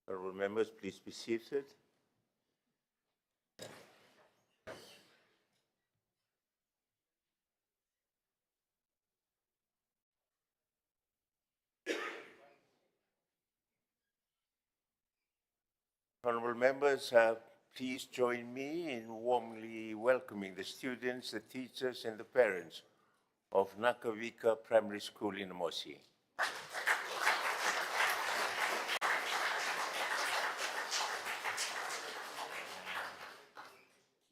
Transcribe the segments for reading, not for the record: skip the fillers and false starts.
Honourable members, please be seated. Honourable members, please join me in warmly welcoming the students, the teachers, and the parents of Nakavika Primary School in Mosi.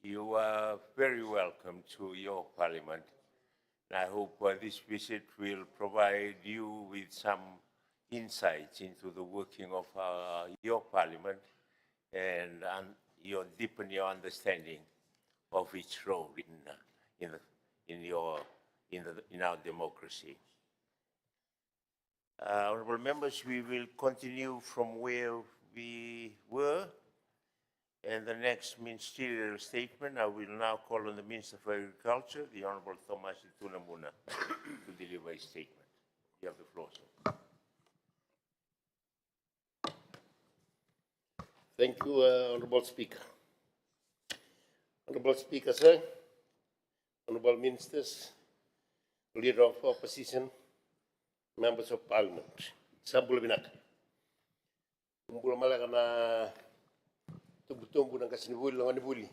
You are very welcome to your parliament. And I hope this visit will provide you with some insights into the working of your parliament and deepen your understanding of its role in our democracy. Honourable members, we will continue from where we were. And the next ministerial statement, I will now call on the Minister for Agriculture, the Honourable Thomas Tunamuna, to deliver a statement. You have the floor, sir. Thank you, Honourable Speaker. Honourable Speaker, sir, Honourable Ministers, Leader of Opposition, Members of Parliament, Sambul Binak. Umbul malaga na tumbu ng kasinibuli ng anibuli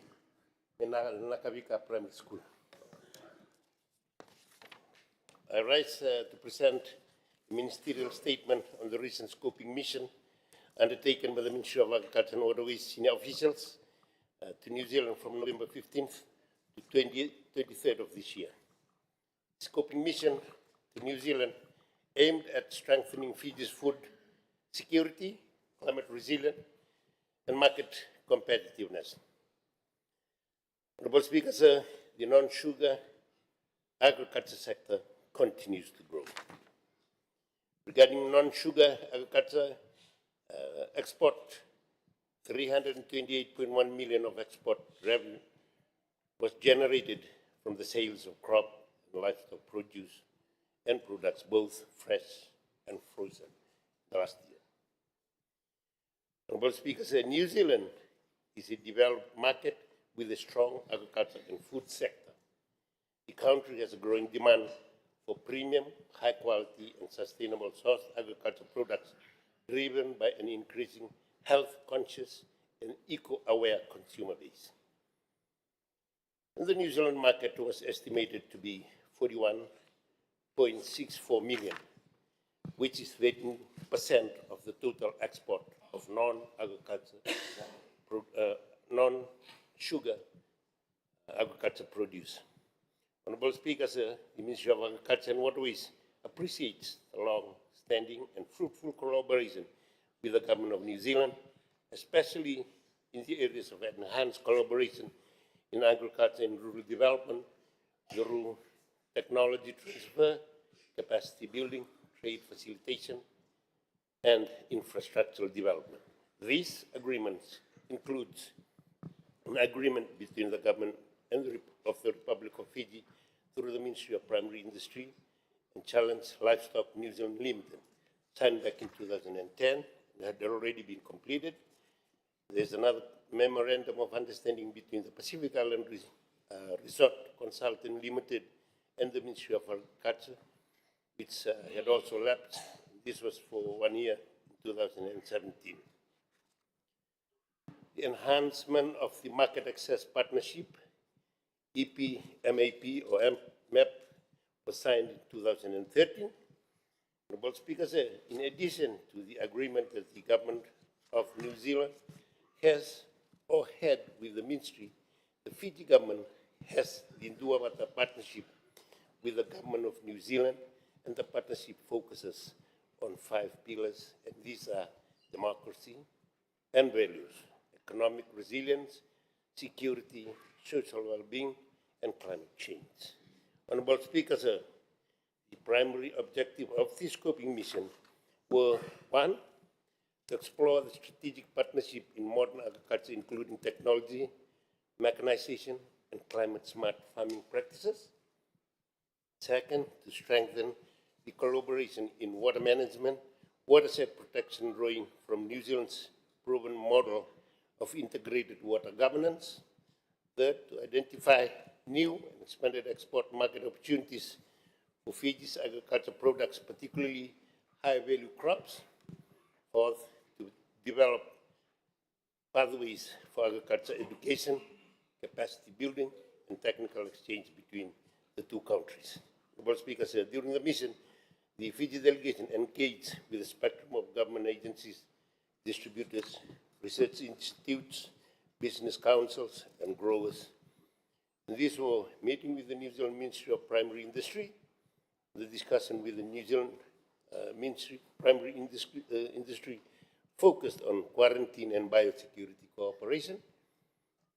na Nakavika Primary School. I rise to present a ministerial statement on the recent scoping mission undertaken by the Ministry of Agriculture and Waterways senior officials to New Zealand from November 15th to 23rd of this year. The scoping mission to New Zealand aimed at strengthening Fiji's food security, climate resilience, and market competitiveness. Honourable Speaker, sir, the non-sugar agriculture sector continues to grow. Regarding non-sugar agriculture, export 328.1 million of export revenue was generated from the sales of crop and livestock produce and products, both fresh and frozen, last year. Honourable Speaker, sir, New Zealand is a developed market with a strong agriculture and food sector. The country has a growing demand for premium, high quality and sustainable sourced agricultural products driven by an increasing health-conscious and eco-aware consumer base. And the New Zealand market was estimated to be 41.64 million, which is 13% of the total export of non-sugar agriculture produce. Honourable Speaker, sir, the Ministry of Agriculture and Waterways appreciates the long-standing and fruitful collaboration with the Government of New Zealand, especially in the areas of enhanced collaboration in agriculture and rural development, through technology transfer, capacity building, trade facilitation, and infrastructural development. These agreements include an agreement between the government and of the Republic of Fiji through the Ministry of Primary Industry and Challenge Livestock New Zealand Limited, signed back in 2010, and had already been completed. There's another memorandum of understanding between the Pacific Island Resort Consultant Limited and the Ministry of Agriculture, which had also lapsed. This was for 1 year in 2017. The enhancement of the Market Access Partnership, EPMAP or MAP, was signed in 2013. Honourable Speaker, in addition to the agreement that the Government of New Zealand has or had with the Ministry, the Fiji Government has the Nduawata Partnership with the Government of New Zealand, and the partnership focuses on 5 pillars, and these are democracy and values, economic resilience, security, social well-being, and climate change. Honourable Speaker, sir, the primary objective of this scoping mission were, 1, to explore the strategic partnership in modern agriculture, including technology, mechanization, and climate-smart farming practices. Second, to strengthen the collaboration in water management, watershed protection drawing from New Zealand's proven model of integrated water governance. Third, to identify new and expanded export market opportunities for Fiji's agriculture products, particularly high-value crops. Fourth, to develop pathways for agriculture education, capacity building, and technical exchange between the two countries. Honorable Speaker said, during the mission, the Fiji delegation engaged with a spectrum of government agencies, distributors, research institutes, business councils, and growers. And these were meeting with the New Zealand Ministry of Primary Industry, the discussion with the New Zealand Ministry of Primary Industry focused on quarantine and biosecurity cooperation,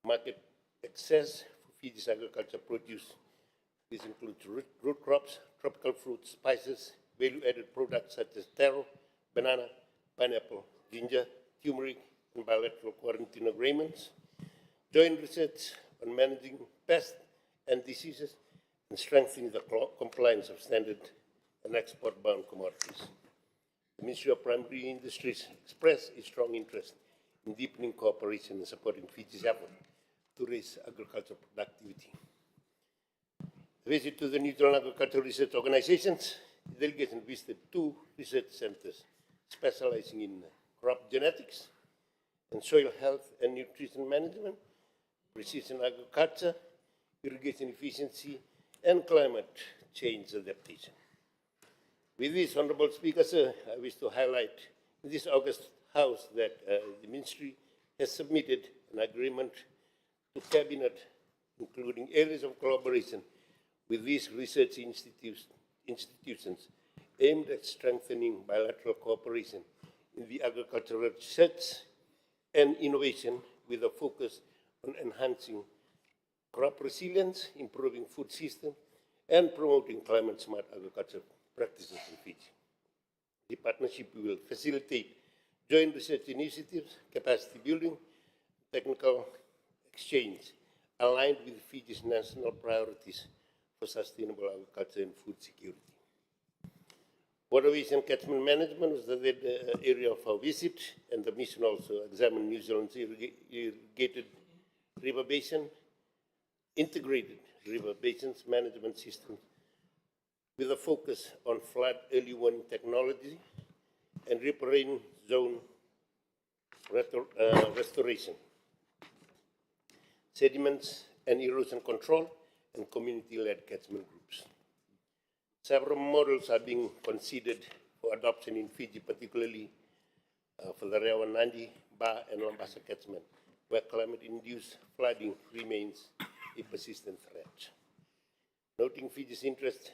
market access for Fiji's agriculture produce. This includes root crops, tropical fruits, spices, value-added products such as taro, banana, pineapple, ginger, turmeric, and bilateral quarantine agreements, joint research on managing pests and diseases, and strengthening the compliance of standard and export-bound commodities. The Ministry of Primary Industries expressed a strong interest in deepening cooperation and supporting Fiji's effort to raise agricultural productivity. A visit to the New Zealand Agricultural Research Organizations, the delegation visited 2 research centers specializing in crop genetics and soil health and nutrition management, precision agriculture, irrigation efficiency, and climate change adaptation. With this, Honourable Speaker, sir, I wish to highlight in this August House that the Ministry has submitted an agreement to Cabinet, including areas of collaboration with these research institutions aimed at strengthening bilateral cooperation in the agricultural research and innovation with a focus on enhancing crop resilience, improving food system, and promoting climate-smart agriculture practices in Fiji. The partnership will facilitate joint research initiatives, capacity building, technical exchange, aligned with Fiji's national priorities for sustainable agriculture and food security. Waterways and catchment management was the area of our visit, and the mission also examined New Zealand's irrigated river basin, integrated river basins management system with a focus on flood early warning technology and riparian zone restoration, sediments and erosion control, and community-led catchment groups. Several models are being considered for adoption in Fiji, particularly for the Rewa Nandi, Ba, and Lambasa catchment, where climate-induced flooding remains a persistent threat. Noting Fiji's interest,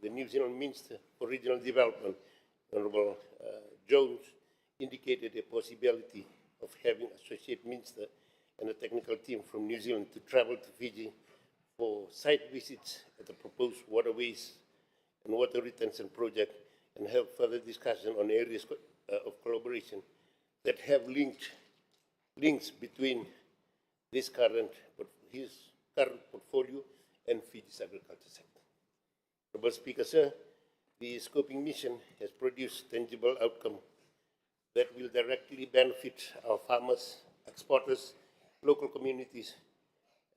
the New Zealand Minister for Regional Development, Honourable Jones, indicated a possibility of having Associate Minister and a technical team from New Zealand to travel to Fiji for site visits at the proposed waterways and water retention project and have further discussion on areas of collaboration that have links between his current portfolio and Fiji's agriculture sector. Honourable Speaker, sir, the scoping mission has produced tangible outcome that will directly benefit our farmers, exporters, local communities,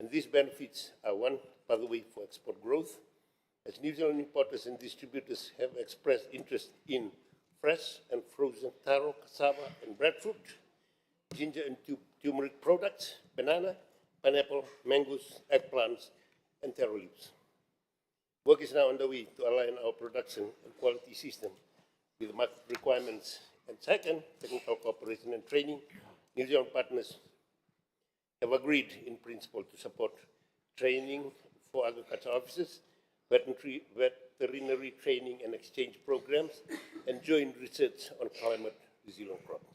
and these benefits are one pathway for export growth, as New Zealand importers and distributors have expressed interest in fresh and frozen taro, cassava, and breadfruit, ginger and turmeric products, banana, pineapple, mangoes, eggplants, and taro leaves. Work is now underway to align our production and quality system with market requirements. And second, technical cooperation and training. New Zealand partners have agreed in principle to support training for agriculture officers, veterinary training and exchange programs, and joint research on climate resilient crops.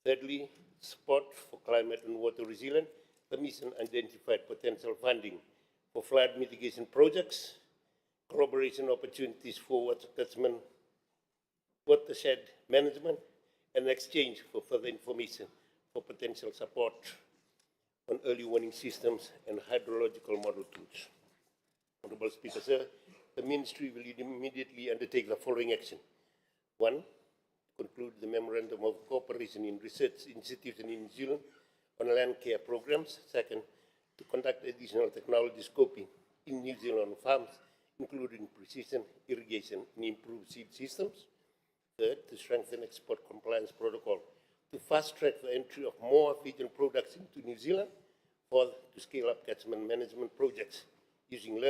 Thirdly, support for climate and water resilience. The mission identified potential funding for flood mitigation projects, collaboration opportunities for water catchment, watershed management, and exchange for further information for potential support on early warning systems and hydrological model tools. Honourable Speaker, sir, the Ministry will immediately undertake the following action. 1, conclude the Memorandum of Cooperation in Research Institution in New Zealand on land care programs. Second, to conduct additional technology scoping in New Zealand farms, including precision irrigation and improved seed systems. Third, to strengthen export compliance protocol to fast-track the entry of more Fijian products into New Zealand. Fourth, to scale up catchment management projects using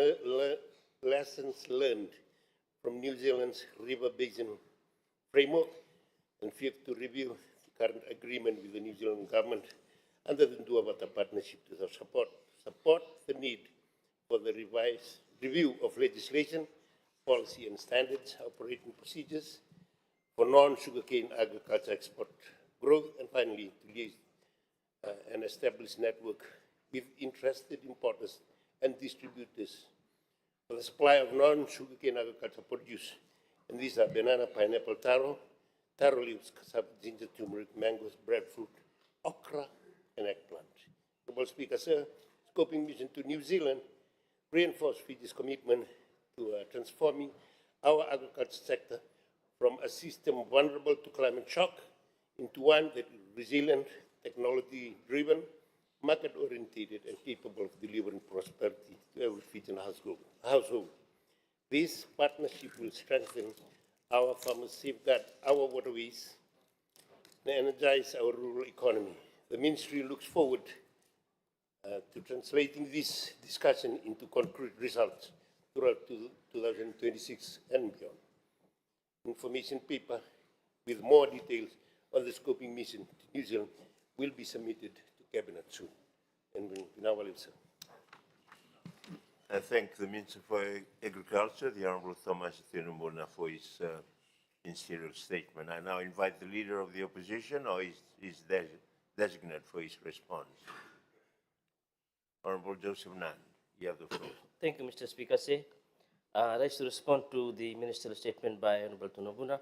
lessons learned from New Zealand's river basin framework. And fifth, to review the current agreement with the New Zealand government under the Nduavata partnership to support the need for the revised review of legislation, policy and standards, operating procedures for non-sugarcane agriculture export growth, and finally, to liaise an established network with interested importers and distributors for the supply of non-sugarcane agriculture produce. And these are banana, pineapple, taro leaves, cassava, ginger, turmeric, mangoes, breadfruit, okra, and eggplant. Honorable Speaker, sir, scoping mission to New Zealand reinforced Fiji's commitment to transforming our agriculture sector from a system vulnerable to climate shock into one that is resilient, technology-driven, market-oriented, and capable of delivering prosperity to every Fijian household. This partnership will strengthen our farmers, safeguard our waterways, and energize our rural economy. The Ministry looks forward to translating this discussion into concrete results throughout 2026 and beyond. Information paper with more details on the scoping mission to New Zealand will be submitted to Cabinet soon. And we now will listen. I thank the Minister for Agriculture, the Honourable Thomas Tinumuna, for his ministerial statement. I now invite the Leader of the Opposition or his designate for his response. Honourable Joseph Nand, you have the floor. Thank you, Mr. Speaker. I rise to respond to the ministerial statement by Honourable Tinumuna.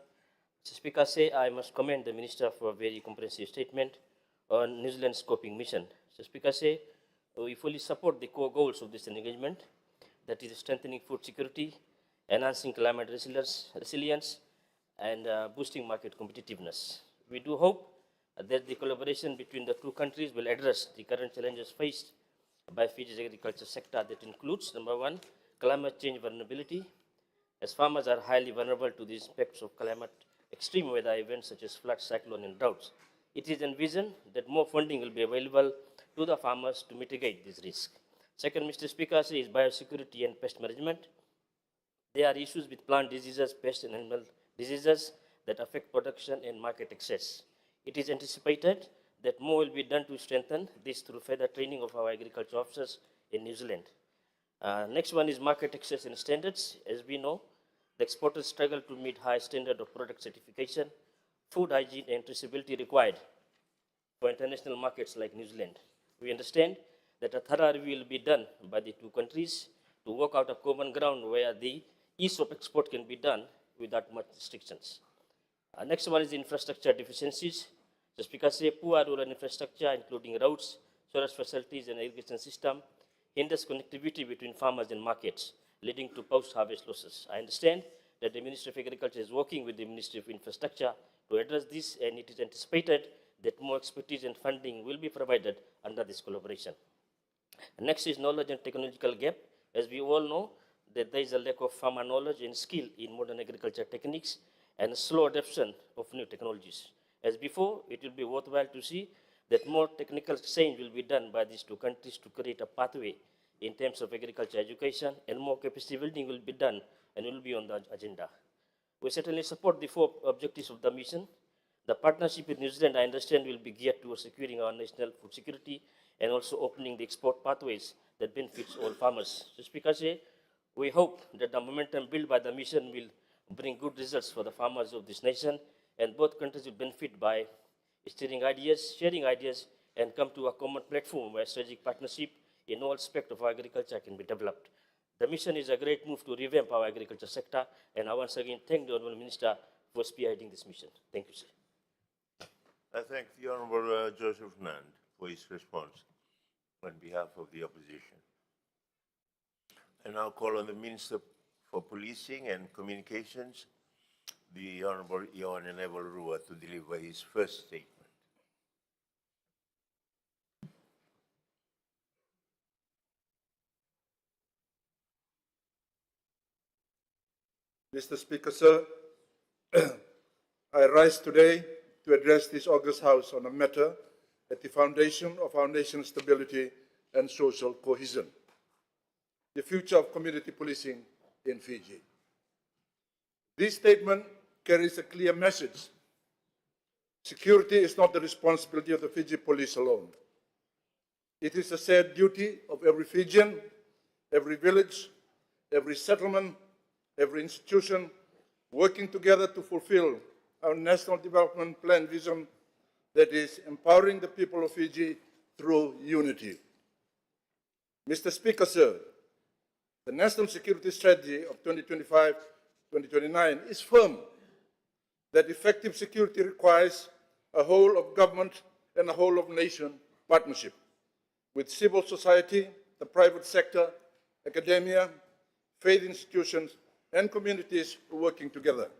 Mr. Speaker, I must commend the Minister for a very comprehensive statement on New Zealand's scoping mission. Mr. Speaker, we fully support the core goals of this engagement, that is strengthening food security, enhancing climate resilience, and boosting market competitiveness. We do hope that the collaboration between the two countries will address the current challenges faced by Fiji's agriculture sector. That includes, number one, climate change vulnerability, as farmers are highly vulnerable to the impacts of climate extreme weather events such as flood, cyclone, and droughts. It is envisioned that more funding will be available to the farmers to mitigate this risk. Second, Mr. Speaker, is biosecurity and pest management. There are issues with plant diseases, pest and animal diseases that affect production and market access. It is anticipated that more will be done to strengthen this through further training of our agriculture officers in New Zealand. Next one is market access and standards. As we know, the exporters struggle to meet high standard of product certification, food hygiene, and traceability required for international markets like New Zealand. We understand that a thorough review will be done by the two countries to work out a common ground where the ease of export can be done without much restrictions. Next one is infrastructure deficiencies. Just because poor rural infrastructure, including roads, storage facilities, and irrigation system, hinders connectivity between farmers and markets, leading to post-harvest losses. I understand that the Ministry of Agriculture is working with the Ministry of Infrastructure to address this, and it is anticipated that more expertise and funding will be provided under this collaboration. Next is knowledge and technological gap. As we all know, that there is a lack of farmer knowledge and skill in modern agriculture techniques and a slow adoption of new technologies. As before, it will be worthwhile to see that more technical change will be done by these two countries to create a pathway in terms of agriculture education, and more capacity building will be done and will be on the agenda. We certainly support the four objectives of the mission. The partnership with New Zealand, I understand, will be geared towards securing our national food security and also opening the export pathways that benefits all farmers. Just because we hope that the momentum built by the mission will bring good results for the farmers of this nation, and both countries will benefit by sharing ideas, and come to a common platform where strategic partnership in all aspects of agriculture can be developed. The mission is a great move to revamp our agriculture sector, and I once again thank the Honourable Minister for spearheading this mission. Thank you, sir. I thank the Honourable Joseph Nand for his response on behalf of the opposition. I now call on the Minister for Policing and Communications, the Honorable Ion Enable Rua to deliver his first statement. Mr. Speaker, sir, I rise today to address this august House on a matter at the foundation of our nation's stability and social cohesion, the future of community policing in Fiji. This statement carries a clear message. Security is not the responsibility of the Fiji police alone. It is a shared duty of every Fijian, every village, every settlement, every institution working together to fulfill our National Development Plan vision that is empowering the people of Fiji through unity. Mr. Speaker, sir, the National Security Strategy of 2025-2029 is firm that effective security requires a whole of government and a whole of nation partnership with civil society, the private sector, academia, faith institutions, and communities working together.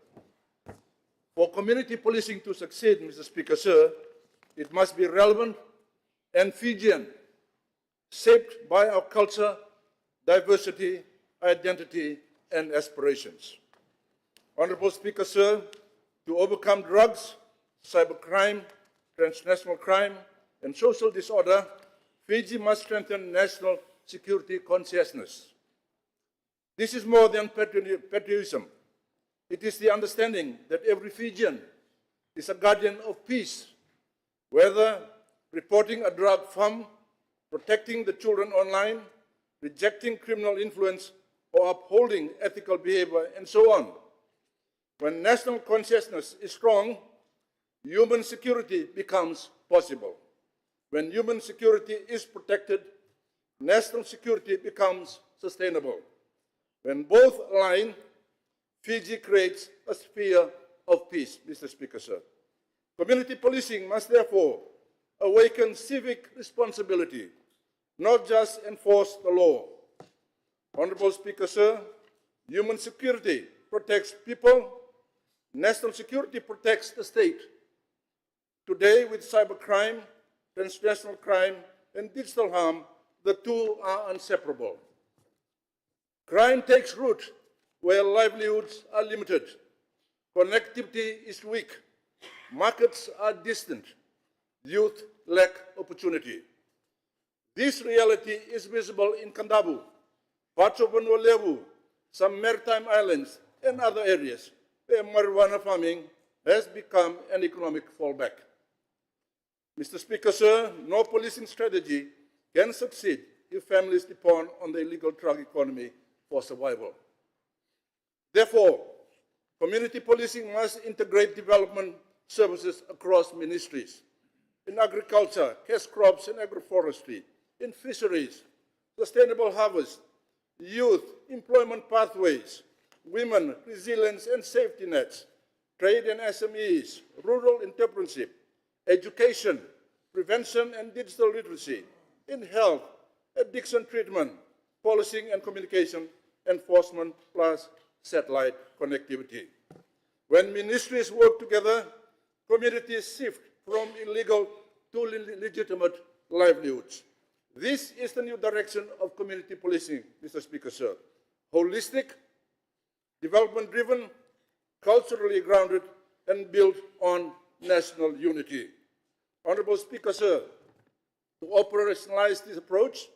For community policing to succeed, Mr. Speaker, sir, it must be relevant and Fijian, shaped by our culture, diversity, identity, and aspirations. Honorable Speaker, sir, to overcome drugs, cybercrime, transnational crime, and social disorder, Fiji must strengthen national security consciousness. This is more than patriotism. It is the understanding that every Fijian is a guardian of peace, whether reporting a drug farm, protecting the children online, rejecting criminal influence, or upholding ethical behavior, and so on. When national consciousness is strong, human security becomes possible. When human security is protected, national security becomes sustainable. When both align, Fiji creates a sphere of peace, Mr. Speaker, sir. Community policing must therefore awaken civic responsibility, not just enforce the law. Honorable Speaker, sir, human security protects people, national security protects the state. Today, with cybercrime, transnational crime, and digital harm, the two are inseparable. Crime takes root where livelihoods are limited, connectivity is weak, markets are distant, youth lack opportunity. This reality is visible in Kandavu, parts of Vanua Levu, some maritime islands, and other areas where marijuana farming has become an economic fallback. Mr. Speaker, sir, no policing strategy can succeed if families depend on the illegal drug economy for survival. Therefore, community policing must integrate development services across ministries, in agriculture, cash crops and agroforestry, in fisheries, sustainable harvest, youth, employment pathways, women, resilience and safety nets, trade and SMEs, rural entrepreneurship, education, prevention and digital literacy, in health, addiction treatment, policing and communication, enforcement, plus satellite connectivity. When ministries work together, communities shift from illegal to legitimate livelihoods. This is the new direction of community policing, Mr. Speaker, sir. Holistic, development-driven, culturally grounded, and built on national unity. Honorable Speaker, sir, to operationalize this approach,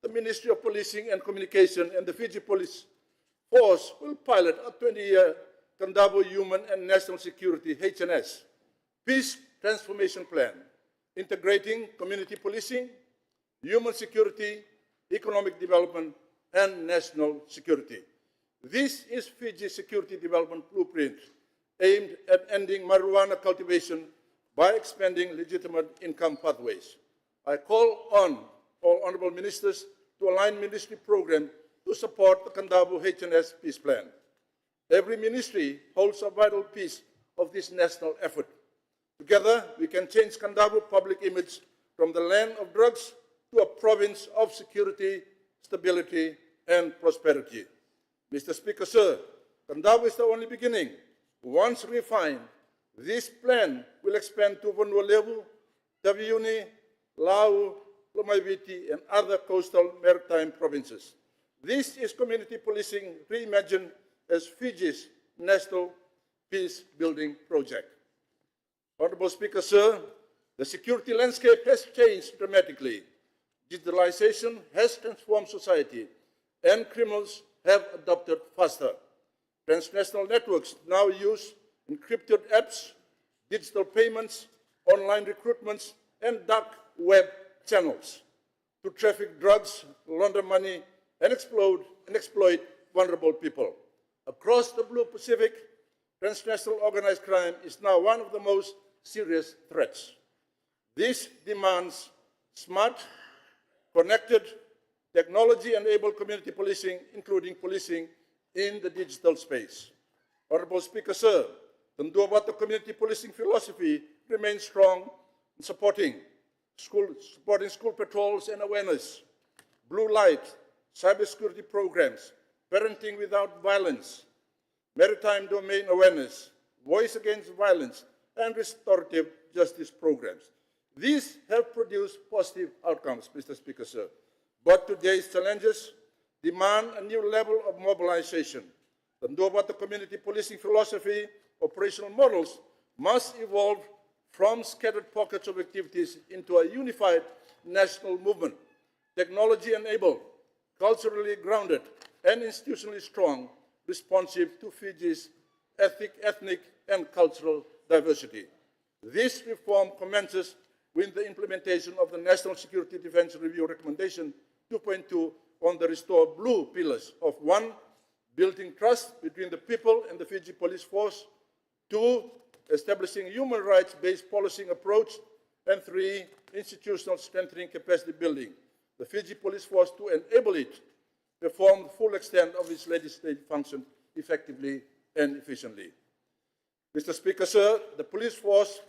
the Ministry of Policing and Communication and the Fiji Police Force will pilot a 20-year Kandavu Human and National Security HNS Peace Transformation Plan, integrating community policing, human security, economic development, and national security. This is Fiji's security development blueprint, aimed at ending marijuana cultivation by expanding legitimate income pathways. I call on all honorable ministers to align ministry program to support the Kandavu HNS Peace Plan. Every ministry holds a vital piece of this national effort. Together, we can change Kandavu public image from the land of drugs to a province of security, stability, and prosperity. Mr. Speaker, sir, Kandavu is the only beginning. Once refined, this plan will expand to Vanua-Levu, Taveuni, Lau, Lomaiviti, and other coastal maritime provinces. This is community policing reimagined as Fiji's national peace-building project. Honorable Speaker, sir, the security landscape has changed dramatically. Digitalization has transformed society, and criminals have adopted faster. Transnational networks now use encrypted apps, digital payments, online recruitments, and dark web channels to traffic drugs, launder money, and exploit vulnerable people. Across the Blue Pacific, transnational organized crime is now one of the most serious threats. This demands smart, connected, technology-enabled community policing, including policing in the digital space. Honorable Speaker, sir, the Nduabata community policing philosophy remains strong in supporting school patrols and awareness, blue light, cybersecurity programs, parenting without violence, maritime domain awareness, voice against violence, and restorative justice programs. These have produced positive outcomes, Mr. Speaker, sir. But today's challenges demand a new level of mobilization. The Nduabata community policing philosophy operational models must evolve from scattered pockets of activities into a unified national movement, technology-enabled, culturally grounded, and institutionally strong, responsive to Fiji's ethnic and cultural diversity. This reform commences with the implementation of the National Security Defense Review Recommendation 2.2 on the Restore Blue pillars of 1, building trust between the people and the Fiji Police Force, 2, establishing human rights-based policing approach, and 3, institutional strengthening capacity building the Fiji Police Force to enable it perform the full extent of its legislative function effectively and efficiently. Mr. Speaker, sir, the Police Force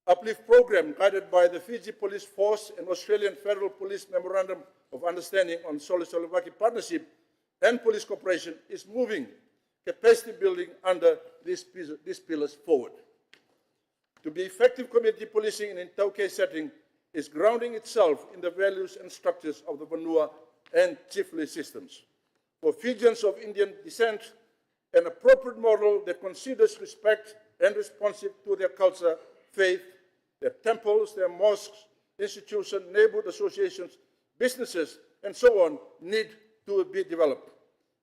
Uplift Program, guided by the Fiji Police Force and Australian Federal Police Memorandum of Understanding on Solidarity Partnership and Police Cooperation, is moving capacity building under these pillars forward. To be effective community policing in a Tauke setting is grounding itself in the values and structures of the Vanua and chiefly systems. For Fijians of Indian descent, an appropriate model that considers respect and responsive to their culture, faith, their temples, their mosques, institutions, neighborhood associations, businesses, and so on, need to be developed.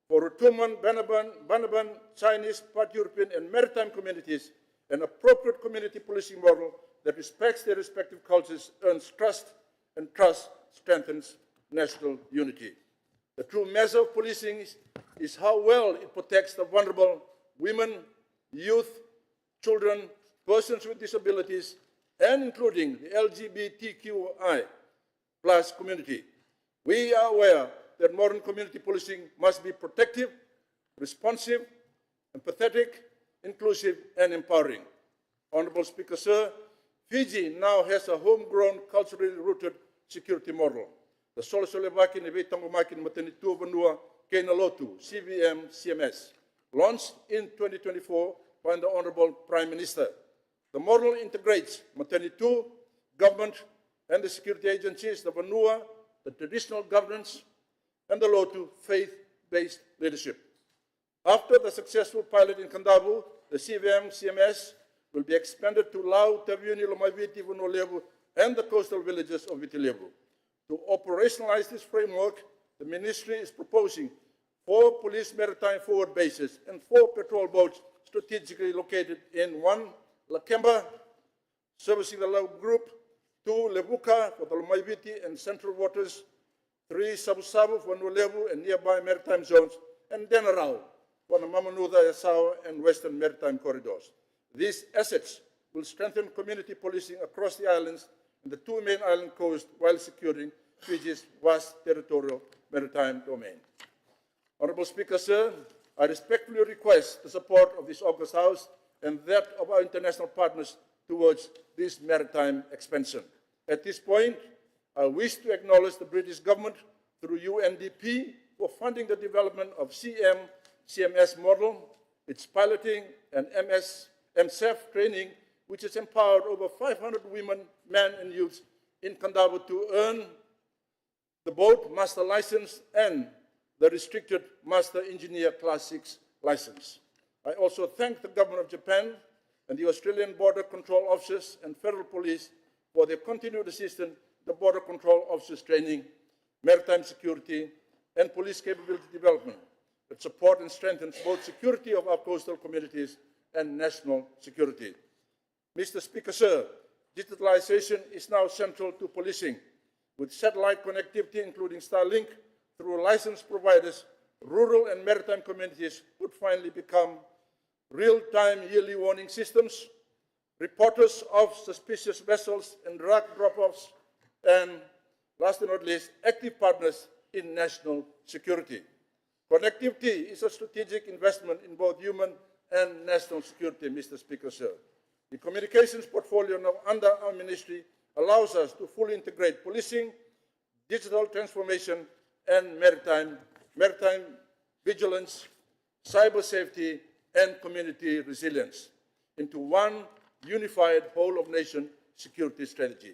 For Rotuman, Banaban, Chinese, Part European, and maritime communities, an appropriate community policing model that respects their respective cultures earns trust, and trust strengthens national unity. The true measure of policing is how well it protects the vulnerable, women, youth, children, persons with disabilities, and including the LGBTQI+ community. We are aware that modern community policing must be protective, responsive, empathetic, inclusive, and empowering. Honorable Speaker, sir, Fiji now has a homegrown, culturally rooted security model. The Solsolevaki Nevitangomaki Matanitu Vanua Kenalotu, CVM-CMS, launched in 2024 by the Honorable Prime Minister. The model integrates Matanitu, government, and the security agencies, the Vanua, the traditional governance, and the Lotu faith-based leadership. After the successful pilot in Kandavu, the CVM-CMS will be expanded to Lau, Taveuni, Lomaiviti, Vanua-Levu, and the coastal villages of Viti-Levu. To operationalize this framework, the Ministry is proposing 4 police maritime forward bases and 4 patrol boats strategically located in 1, Lakemba, servicing the Lau Group, 2, Levuka for the Lomaiviti and Central Waters, 3, Sabu-Sabu for Vanua-Levu and nearby maritime zones, and Denarau for the Mamanuca, Yasao, and Western Maritime Corridors. These assets will strengthen community policing across the islands and the 2 main island coasts while securing Fiji's vast territorial maritime domain. Honorable Speaker, sir, I respectfully request the support of this August House and that of our international partners towards this maritime expansion. At this point, I wish to acknowledge the British government through UNDP for funding the development of CVM-CMS model Its piloting and MSEF training, which has empowered over 500 women, men, and youths in Kandahar to earn the boat master license and the restricted master engineer class 6 license. I also thank the government of Japan and the Australian Border Control Officers and Federal Police for their continued assistance in the Border Control Officers training, maritime security, and police capability development that support and strengthens both security of our coastal communities and national security. Mr. Speaker, sir, digitalization is now central to policing. With satellite connectivity, including Starlink, through licensed providers, rural and maritime communities would finally become real-time yearly warning systems, reporters of suspicious vessels and drug drop-offs, and last but not least, active partners in national security. Connectivity is a strategic investment in both human and national security, Mr. Speaker, sir. The communications portfolio now under our ministry allows us to fully integrate policing, digital transformation, and maritime vigilance, cyber safety, and community resilience into one unified whole-of-nation security strategy.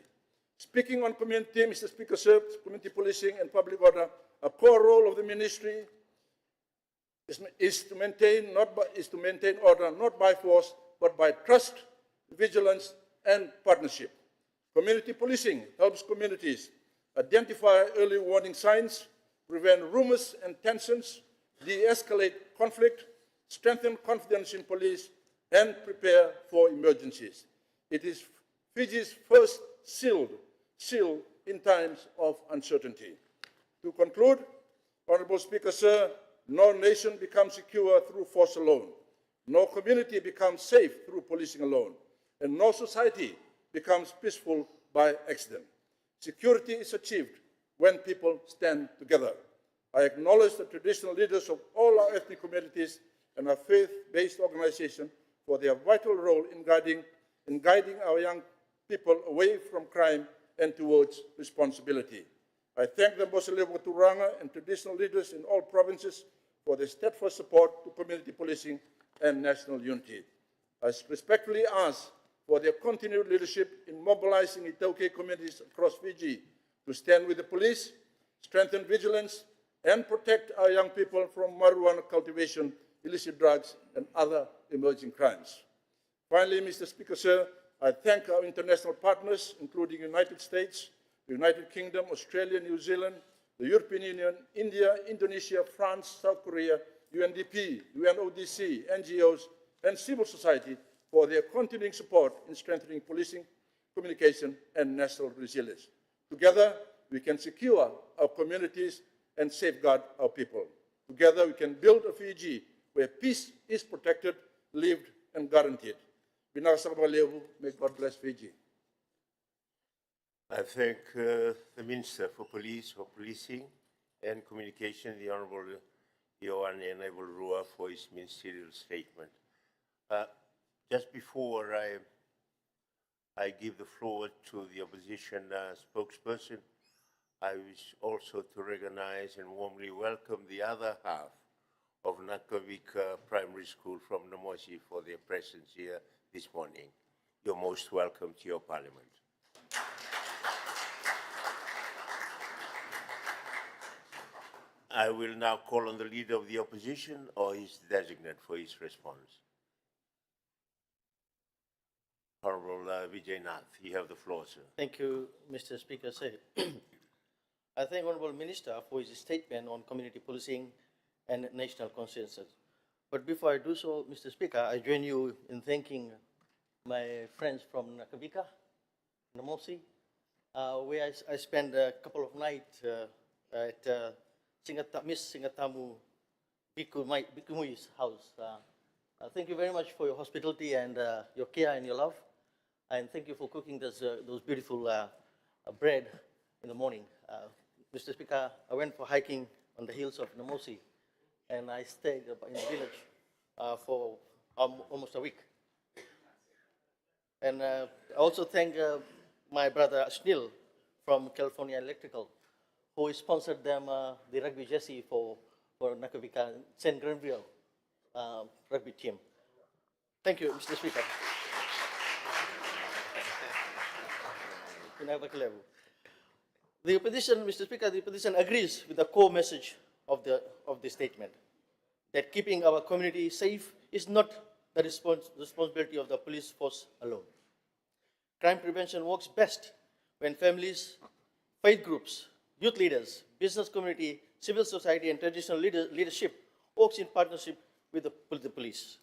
Speaking on community, Mr. Speaker, sir, community policing and public order, a core role of the ministry is to maintain order not by force, but by trust, vigilance, and partnership. Community policing helps communities identify early warning signs, prevent rumors and tensions, de-escalate conflict, strengthen confidence in police, and prepare for emergencies. It is Fiji's first seal in times of uncertainty. To conclude, Honorable Speaker, sir, no nation becomes secure through force alone. No community becomes safe through policing alone. And no society becomes peaceful by accident. Security is achieved when people stand together. I acknowledge the traditional leaders of all our ethnic communities and our faith-based organizations for their vital role in guiding our young people away from crime and towards responsibility. I thank the Mboselevo Turanga and traditional leaders in all provinces for their steadfast support to community policing and national unity. I respectfully ask for their continued leadership in mobilizing Itaukei communities across Fiji to stand with the police, strengthen vigilance, and protect our young people from marijuana cultivation, illicit drugs, and other emerging crimes. Finally, Mr. Speaker, sir, I thank our international partners, including the United States, the United Kingdom, Australia, New Zealand, the European Union, India, Indonesia, France, South Korea, UNDP, UNODC, NGOs, and civil society for their continuing support in strengthening policing, communication, and national resilience. Together, we can secure our communities and safeguard our people. Together, we can build a Fiji where peace is protected, lived, and guaranteed. May God bless Fiji. I thank the Minister for Policing and Communication, the Honourable Ioane Naivul-Rua, for his ministerial statement. Just before I give the floor to the opposition spokesperson, I wish also to recognize and warmly welcome the other half of Nakavika Primary School from Namosi for their presence here this morning. You're most welcome to your parliament. I will now call on the Leader of the Opposition or his designate for his response. Honorable Vijay Nath, you have the floor, sir. Thank you, Mr. Speaker. I thank Honourable Minister for his statement on community policing and national consensus. But before I do so, Mr. Speaker, I join you in thanking my friends from Nakavika, Namosi, where I spent a couple of nights at Miss Singatamu Bikumui's house. Thank you very much for your hospitality and your care and your love. And thank you for cooking those beautiful bread in the morning. Mr. Speaker, I went for hiking on the hills of Namosi, and I stayed in the village for almost a week. And I also thank my brother Ashnil from California Electrical, who sponsored them the rugby jersey for Nakavika, St. Granville. rugby team. Thank you, Mr. Speaker. The opposition, Mr. Speaker, the opposition agrees with the core message of the statement, that keeping our community safe is not the responsibility of the police force alone. Crime prevention works best when families, faith groups, youth leaders, business community, civil society, and traditional leadership works in partnership with the police.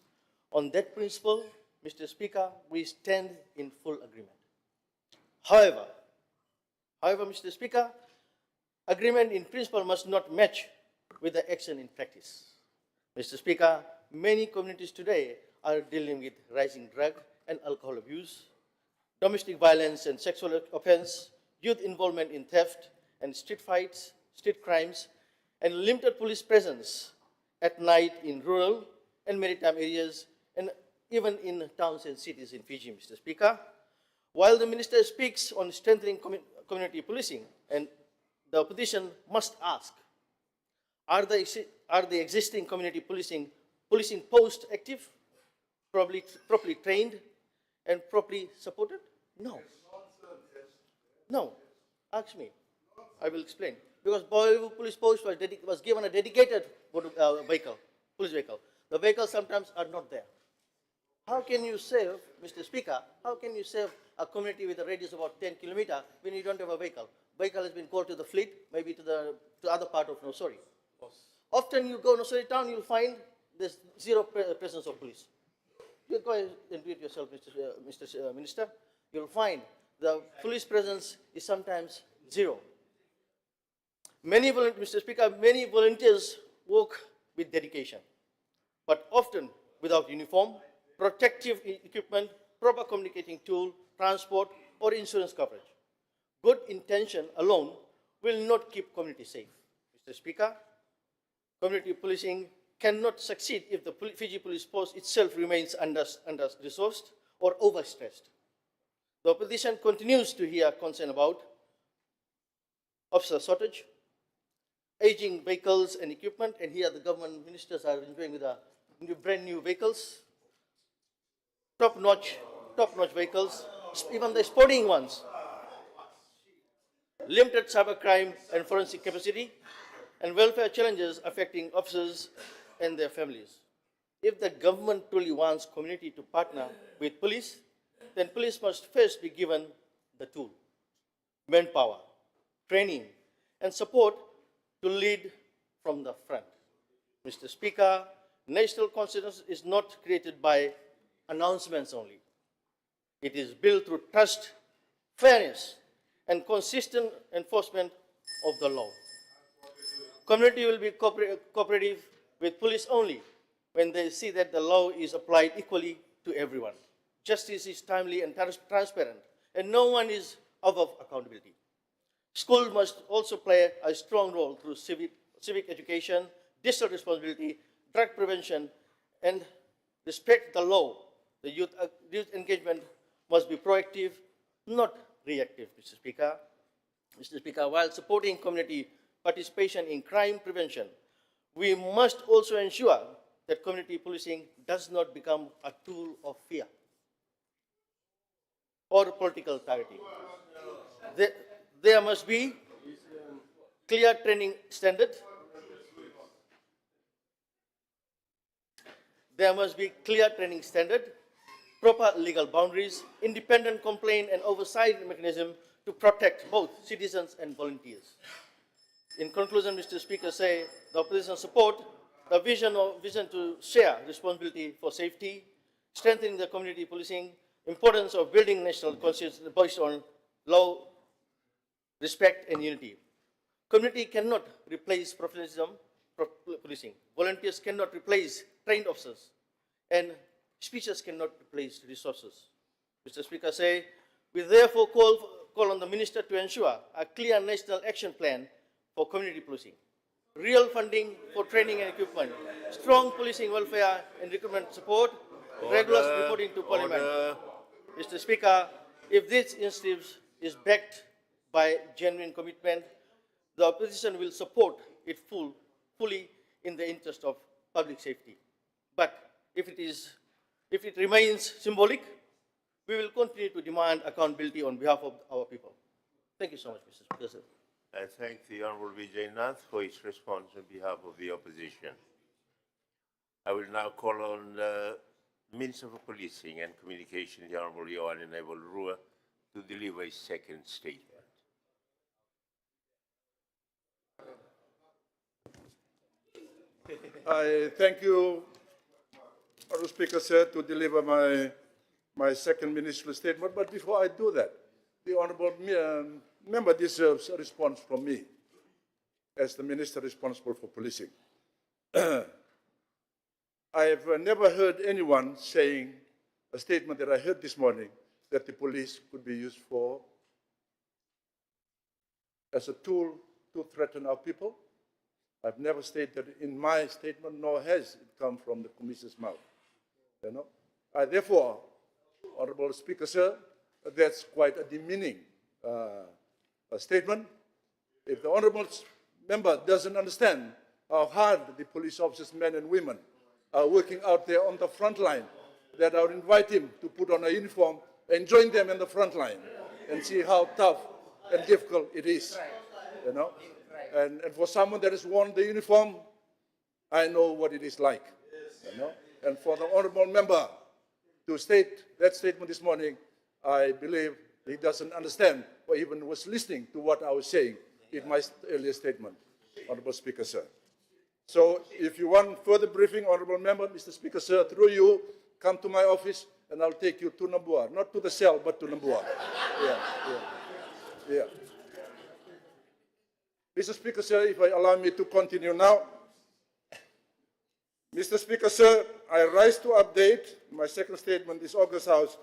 On that principle, Mr. Speaker, we stand in full agreement. However, Mr. Speaker, agreement in principle must not match with the action in practice. Mr. Speaker, many communities today are dealing with rising drug and alcohol abuse, domestic violence and sexual offense, youth involvement in theft and street fights, street crimes, and limited police presence at night in rural and maritime areas, and even in towns and cities in Fiji, Mr. Speaker. While the Minister speaks on strengthening community policing, and the opposition must ask, are the existing community policing posts active, properly trained, and properly supported? No. No. Ask me. I will explain. Because Boivu Police Post was given a dedicated vehicle, police vehicle. The vehicles sometimes are not there. How can you save, Mr. Speaker, how can you save a community with a radius of about 10 kilometers when you don't have a vehicle? Vehicle has been called to the fleet, maybe to the other part of Nosori. Often you go to Nosori town, you'll find there's zero presence of police. You go and do it yourself, Mr. Minister. You'll find the police presence is sometimes zero. Mr. Speaker, many volunteers work with dedication, but often without uniform, protective equipment, proper communicating tool, transport, or insurance coverage. Good intention alone will not keep community safe. Mr. Speaker, community policing cannot succeed if the Fiji Police Force itself remains under-resourced or overstressed. The opposition continues to hear concern about officer shortage, aging vehicles and equipment, and here the government ministers are enjoying with brand new vehicles, top-notch vehicles, even the sporting ones, limited cybercrime and forensic capacity, and welfare challenges affecting officers and their families. If the government truly wants community to partner with police, then police must first be given the tool, manpower, training, and support to lead from the front. Mr. Speaker, national consciousness is not created by announcements only. It is built through trust, fairness, and consistent enforcement of the law. Community will be cooperative with police only when they see that the law is applied equally to everyone. Justice is timely and transparent, and no one is above accountability. Schools must also play a strong role through civic education, digital responsibility, drug prevention, and respect the law. The youth engagement must be proactive, not reactive, Mr. Speaker. Mr. Speaker, while supporting community participation in crime prevention, we must also ensure that community policing does not become a tool of fear or political targeting. There must be clear training standard. There must be clear training standard, proper legal boundaries, independent complaint and oversight mechanism to protect both citizens and volunteers. In conclusion, Mr. Speaker, say the opposition support the vision to share responsibility for safety, strengthening the community policing, importance of building national consciousness based on law, respect, and unity. Community cannot replace professionalism, policing. Volunteers cannot replace trained officers, and speeches cannot replace resources. Mr. Speaker, say we therefore call on the Minister to ensure a clear national action plan for community policing, real funding for training and equipment, strong policing welfare and recruitment support, regular reporting to Parliament. Mr. Speaker, if this initiative is backed by genuine commitment, the opposition will support it fully in the interest of public safety. But if it remains symbolic, we will continue to demand accountability on behalf of our people. Thank you so much, Mr. Speaker, sir. I thank the Honorable Vijay Nath for his response on behalf of the opposition. I will now call on the Minister for Policing and Communication, the Honorable Johan Nebel Rua, to deliver his second statement. I thank you, Honourable Speaker, sir, to deliver my second ministerial statement. But before I do that, the Honourable member deserves a response from me as the Minister responsible for policing. I have never heard anyone saying a statement that I heard this morning that the police could be used as a tool to threaten our people. I've never stated in my statement, nor has it come from the Commissioner's mouth. You know? Therefore, Honourable Speaker, sir, that's quite a demeaning statement. If the Honourable member doesn't understand how hard the police officers, men and women, are working out there on the front line, that I would invite him to put on a uniform and join them in the front line and see how tough and difficult it is. You know? And for someone that has worn the uniform, I know what it is like. You know? And for the Honourable member to state that statement this morning, I believe he doesn't understand or even was listening to what I was saying in my earlier statement, Honourable Speaker, sir. So if you want further briefing, Honourable member, Mr. Speaker, sir, through you, come to my office and I'll take you to Nambua. Not to the cell, but to Nambua. Yeah. Mr. Speaker, sir, if you allow me to continue now. Mr. Speaker, sir, I rise to update my second statement this August House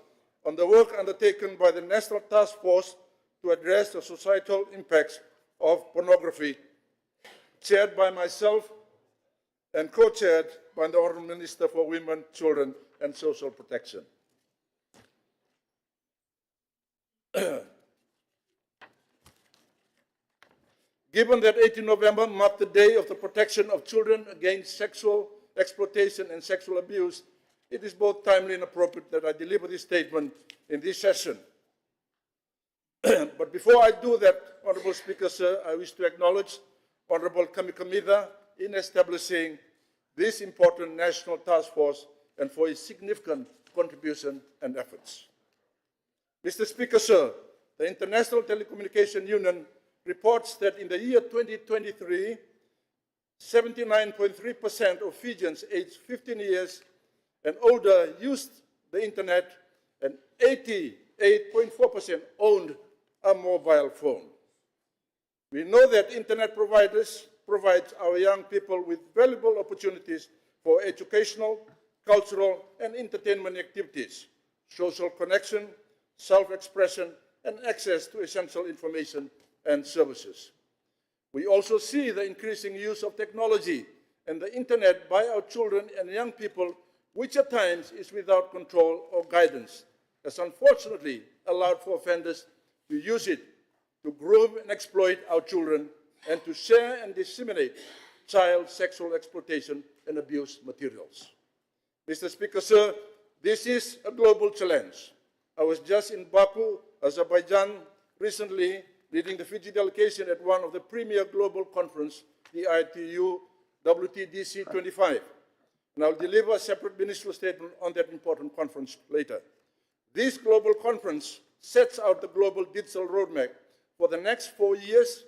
on the work undertaken by the National Task Force to address the societal impacts of pornography, chaired by myself and co-chaired by the Honourable Minister for Women, Children and Social Protection. Given that 18 November marked the Day of the Protection of Children Against Sexual Exploitation and Sexual Abuse, it is both timely and appropriate that I deliver this statement in this session. But before I do that, Honourable Speaker, sir, I wish to acknowledge Honourable Kami Kamida in establishing this important national task force and for his significant contribution and efforts. Mr. Speaker, sir, the International Telecommunication Union reports that in the year 2023, 79.3% of Fijians aged 15 years and older used the internet, and 88.4% owned a mobile phone. We know that internet provides our young people with valuable opportunities for educational, cultural, and entertainment activities, social connection, self-expression, and access to essential information and services. We also see the increasing use of technology and the internet by our children and young people, which at times is without control or guidance, has unfortunately allowed for offenders to use it to groom and exploit our children and to share and disseminate child sexual exploitation and abuse materials. Mr. Speaker, sir, this is a global challenge. I was just in Baku, Azerbaijan, recently, leading the Fiji delegation at one of the premier global conference, the ITU WTDC 25. And I'll deliver a separate ministerial statement on that important conference later. This global conference sets out the global digital roadmap for the next 4 years,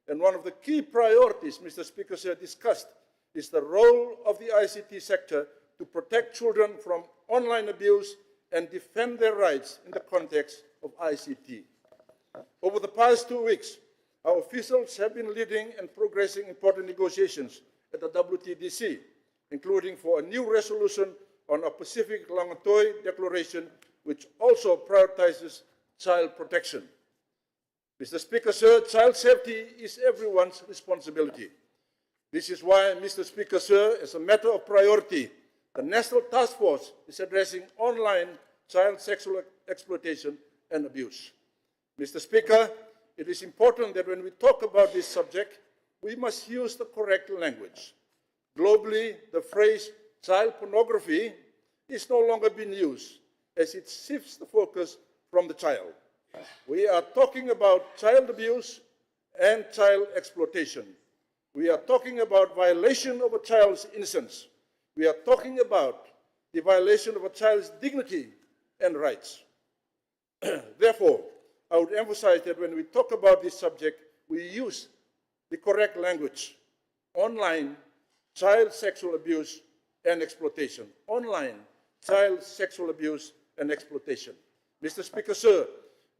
and one of the key priorities, Mr. Speaker, sir, discussed is the role of the ICT sector to protect children from online abuse and defend their rights in the context of ICT. Over the past 2 weeks, our officials have been leading and progressing important negotiations at the WTDC, including for a new resolution on a Pacific Langatoi Declaration, which also prioritizes child protection. Mr. Speaker, sir, child safety is everyone's responsibility. This is why, Mr. Speaker, sir, as a matter of priority, the National Task Force is addressing online child sexual exploitation and abuse. Mr. Speaker, it is important that when we talk about this subject, we must use the correct language. Globally, the phrase child pornography is no longer being used as it shifts the focus from the child. We are talking about child abuse and child exploitation. We are talking about violation of a child's innocence. We are talking about the violation of a child's dignity and rights. Therefore, I would emphasize that when we talk about this subject, we use the correct language. Online child sexual abuse and exploitation. Online child sexual abuse and exploitation. Mr. Speaker, sir,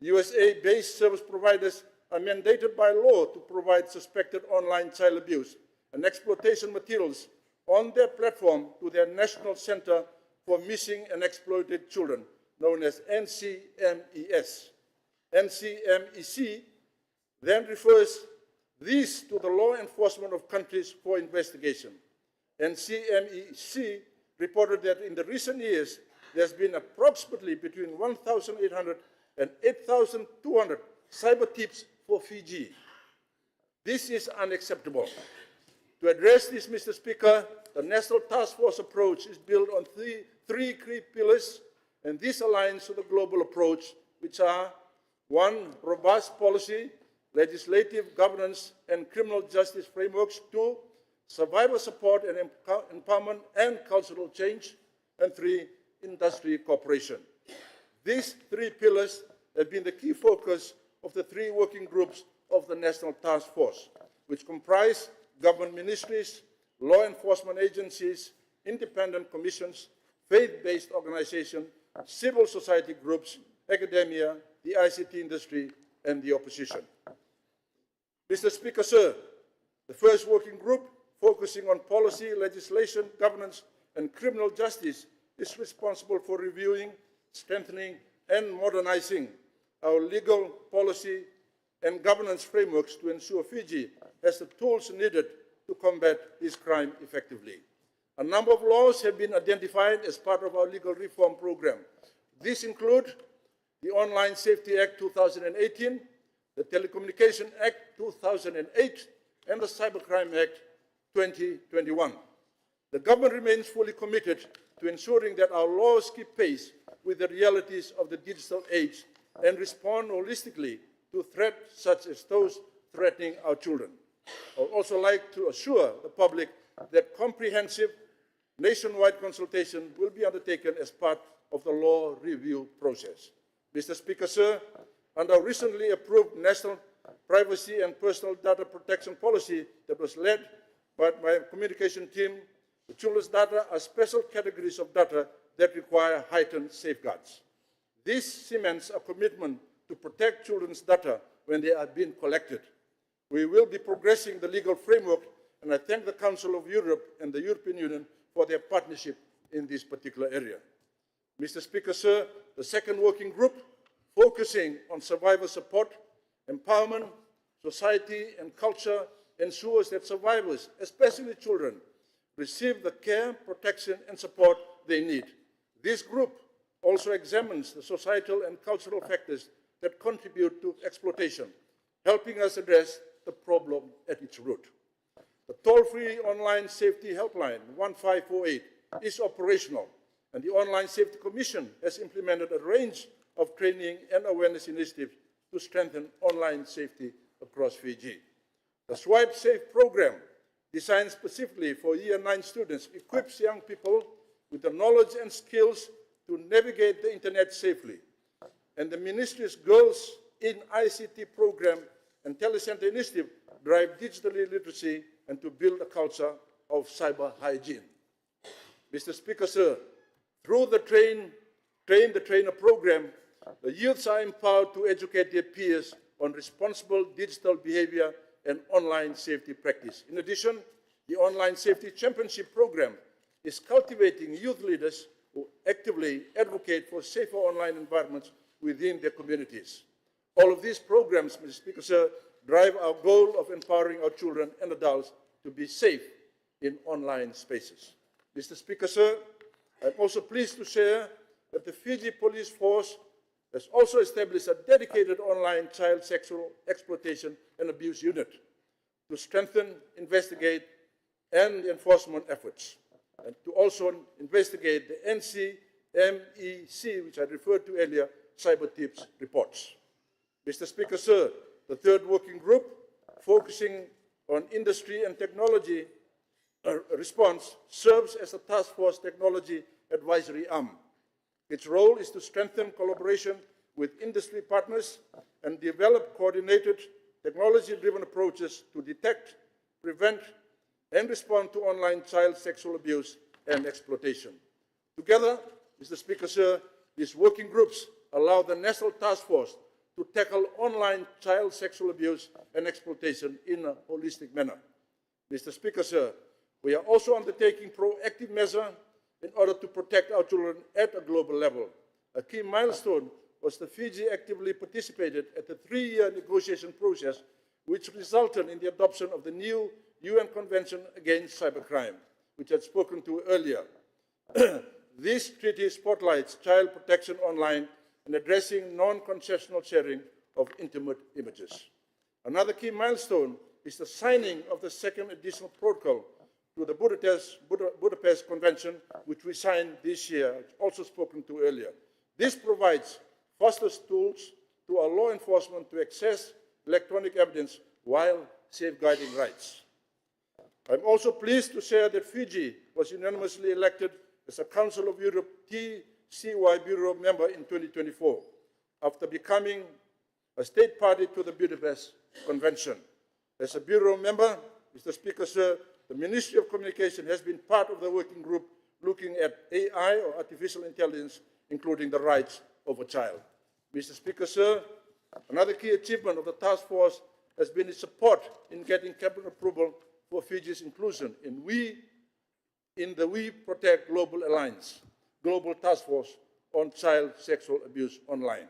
USA-based service providers are mandated by law to provide suspected online child abuse and exploitation materials on their platform to their National Center for Missing and Exploited Children, known as NCMES. NCMEC then refers these to the law enforcement of countries for investigation. NCMEC reported that in the recent years, there's been approximately between 1,800 and 8,200 cyber tips for Fiji. This is unacceptable. To address this, Mr. Speaker, the National Task Force approach is built on three key pillars, and this aligns with the global approach, which are: 1, robust policy, legislative governance, and criminal justice frameworks; 2, survivor support and empowerment and cultural change; and 3, industry cooperation. These 3 pillars have been the key focus of the 3 working groups of the National Task Force, which comprise government ministries, law enforcement agencies, independent commissions, faith-based organizations, civil society groups, academia, the ICT industry, and the opposition. Mr. Speaker, sir, the first working group, focusing on policy, legislation, governance, and criminal justice, is responsible for reviewing, strengthening, and modernizing our legal, policy, and governance frameworks to ensure Fiji has the tools needed to combat this crime effectively. A number of laws have been identified as part of our legal reform program. These include the Online Safety Act 2018, the Telecommunication Act 2008, and the Cybercrime Act 2021. The government remains fully committed to ensuring that our laws keep pace with the realities of the digital age and respond holistically to threats such as those threatening our children. I would also like to assure the public that comprehensive nationwide consultation will be undertaken as part of the law review process. Mr. Speaker, sir, under our recently approved National Privacy and Personal Data Protection Policy that was led by my communication team, the children's data are special categories of data that require heightened safeguards. This cements a commitment to protect children's data when they are being collected. We will be progressing the legal framework, and I thank the Council of Europe and the European Union for their partnership in this particular area. Mr. Speaker, sir, the second working group, focusing on survivor support, empowerment, society, and culture, ensures that survivors, especially children, receive the care, protection, and support they need. This group also examines the societal and cultural factors that contribute to exploitation, helping us address the problem at its root. The toll-free online safety helpline 1548 is operational, and the Online Safety Commission has implemented a range of training and awareness initiatives to strengthen online safety across Fiji. The Swipe Safe program, designed specifically for Year 9 students, equips young people with the knowledge and skills to navigate the internet safely. And the Ministry's Girls in ICT program and Telecenter initiative drive digital literacy and to build a culture of cyber hygiene. Mr. Speaker, sir, through the Train the Trainer program, the youths are empowered to educate their peers on responsible digital behavior and online safety practice. In addition, the Online Safety Championship program is cultivating youth leaders who actively advocate for safer online environments within their communities. All of these programs, Mr. Speaker, sir, drive our goal of empowering our children and adults to be safe in online spaces. Mr. Speaker, sir, I'm also pleased to share that the Fiji Police Force has also established a dedicated online child sexual exploitation and abuse unit to strengthen, investigate, and enforcement efforts. and to also investigate the NCMEC, which I referred to earlier, cyber tips reports. Mr. Speaker, sir, the third working group, focusing on industry and technology response, serves as a task force technology advisory arm. Its role is to strengthen collaboration with industry partners and develop coordinated technology-driven approaches to detect, prevent, and respond to online child sexual abuse and exploitation. Together, Mr. Speaker, sir, these working groups allow the National Task Force to tackle online child sexual abuse and exploitation in a holistic manner. Mr. Speaker, sir, we are also undertaking proactive measures in order to protect our children at a global level. A key milestone was that Fiji actively participated at the 3-year negotiation process, which resulted in the adoption of the new UN Convention Against Cybercrime, which I had spoken to earlier. This treaty spotlights child protection online and addressing non-consensual sharing of intimate images. Another key milestone is the signing of the second additional protocol to the Budapest Convention, which we signed this year, also spoken to earlier. This provides faster tools to our law enforcement to access electronic evidence while safeguarding rights. I'm also pleased to share that Fiji was unanimously elected as a Council of Europe TCY Bureau member in 2024, after becoming a state party to the Budapest Convention. As a Bureau member, Mr. Speaker, sir, the Ministry of Communication has been part of the working group looking at AI, or artificial intelligence, including the rights of a child. Mr. Speaker, sir, another key achievement of the task force has been its support in getting cabinet approval for Fiji's inclusion in the We Protect Global Alliance, Global Task Force on Child Sexual Abuse Online.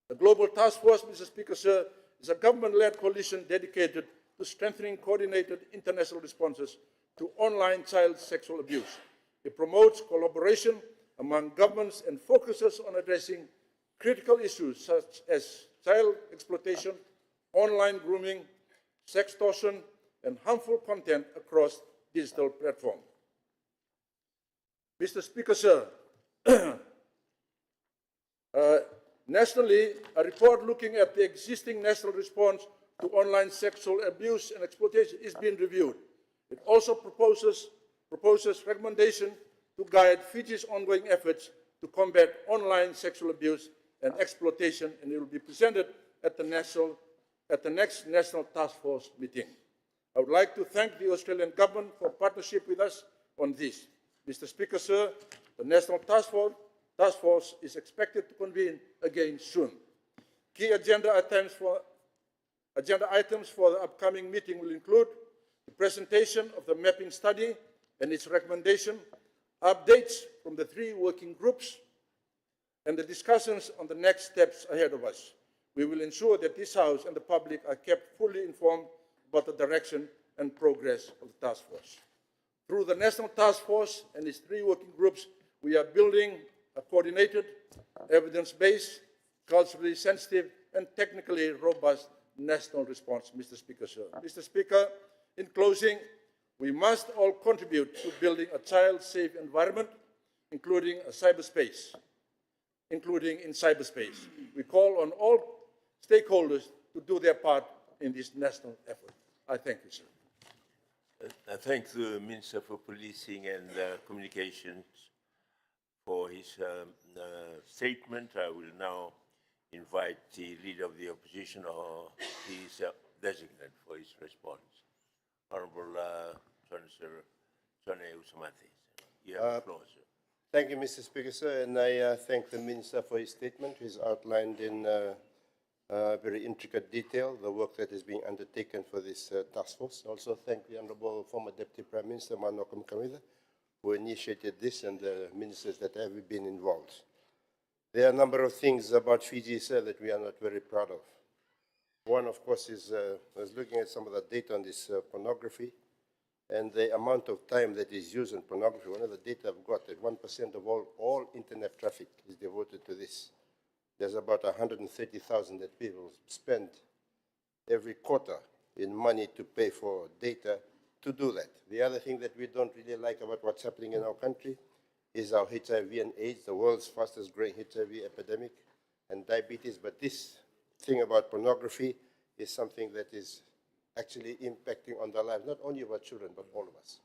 The Global Task Force, Mr. Speaker, sir, is a government-led coalition dedicated to strengthening coordinated international responses to online child sexual abuse. It promotes collaboration among governments and focuses on addressing critical issues such as child exploitation, online grooming, sextortion, and harmful content across digital platforms. Mr. Speaker, sir, nationally, a report looking at the existing national response to online sexual abuse and exploitation is being reviewed. It also proposes recommendations to guide Fiji's ongoing efforts to combat online sexual abuse and exploitation, and it will be presented at the next National Task Force meeting. I would like to thank the Australian government for partnership with us on this. Mr. Speaker, sir, the National Task Force is expected to convene again soon. Key agenda items for the upcoming meeting will include the presentation of the mapping study and its recommendation, updates from the 3 working groups, and the discussions on the next steps ahead of us. We will ensure that this House and the public are kept fully informed about the direction and progress of the task force. Through the National Task Force and its 3 working groups, we are building a coordinated, evidence-based, culturally sensitive, and technically robust national response, Mr. Speaker, sir. Mr. Speaker, in closing, we must all contribute to building a child-safe environment, including in cyberspace. We call on all stakeholders to do their part in this national effort. I thank you, sir. I thank the Minister for Policing and Communications for his statement. I will now invite the Leader of the Opposition or his designate for his response. Honorable Chancellor John Usumati. You have the floor, sir. Thank you, Mr. Speaker, sir, and I thank the Minister for his statement. He's outlined in very intricate detail the work that is being undertaken for this task force. Also thank the Honorable former Deputy Prime Minister, Manoko Mkamida, who initiated this, and the ministers that have been involved. There are a number of things about Fiji, sir, that we are not very proud of. One, of course, is I was looking at some of the data on this pornography, and the amount of time that is used on pornography. One of the data I've got, that 1% of all internet traffic is devoted to this. There's about 130,000 that people spend every quarter in money to pay for data to do that. The other thing that we don't really like about what's happening in our country is our HIV and AIDS, the world's fastest growing HIV epidemic, and diabetes. But this thing about pornography is something that is actually impacting on the lives, not only of our children, but all of us.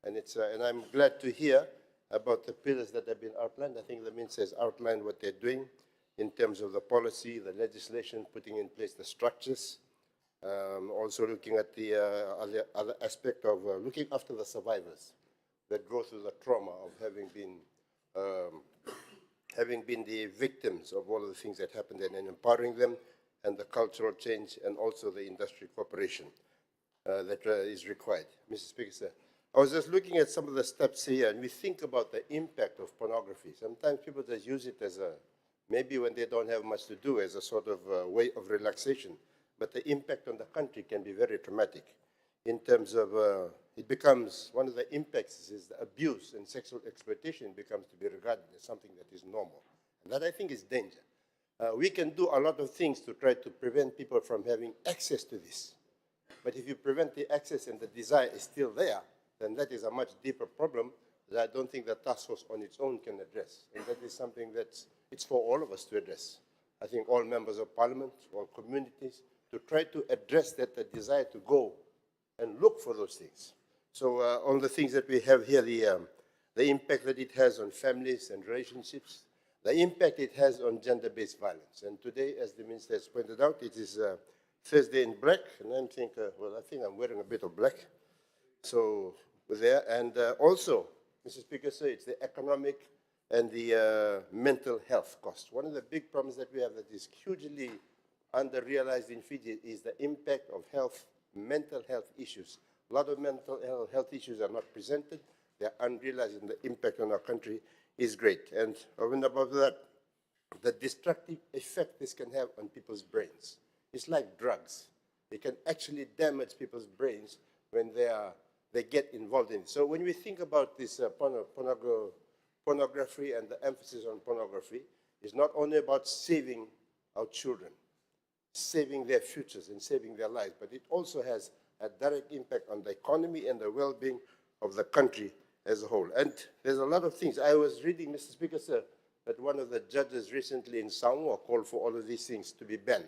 And I'm glad to hear about the pillars that have been outlined. I think the minister has outlined what they're doing in terms of the policy, the legislation, putting in place the structures, also looking at the other aspect of looking after the survivors that go through the trauma of having been the victims of all of the things that happened and empowering them, and the cultural change, and also the industry cooperation that is required. Mr. Speaker, sir, I was just looking at some of the steps here, and we think about the impact of pornography. Sometimes people just use it as maybe when they don't have much to do, as a sort of way of relaxation. But the impact on the country can be very traumatic in terms of, it becomes, one of the impacts is the abuse and sexual exploitation becomes to be regarded as something that is normal. And that, I think, is danger. We can do a lot of things to try to prevent people from having access to this. But if you prevent the access and the desire is still there, then that is a much deeper problem that I don't think the task force on its own can address. And that is something it's for all of us to address. I think all members of parliament, all communities, to try to address that the desire to go and look for those things. So on the things that we have here, the impact that it has on families and relationships, the impact it has on gender-based violence. And today, as the minister has pointed out, it is Thursday in black, and I'm thinking, well, I think I'm wearing a bit of black. So there, and also, Mr. Speaker, so it's the economic and the mental health cost. One of the big problems that we have that is hugely under-realized in Fiji is the impact of mental health issues. A lot of mental health issues are not presented. They're unrealized, and the impact on our country is great. And over and above that, the destructive effect this can have on people's brains. It's like drugs. It can actually damage people's brains when they get involved in it. So when we think about this pornography and the emphasis on pornography, it's not only about saving our children, saving their futures and saving their lives, but it also has a direct impact on the economy and the well-being of the country as a whole. And there's a lot of things. I was reading, Mr. Speaker, sir, that one of the judges recently in Samoa called for all of these things to be banned,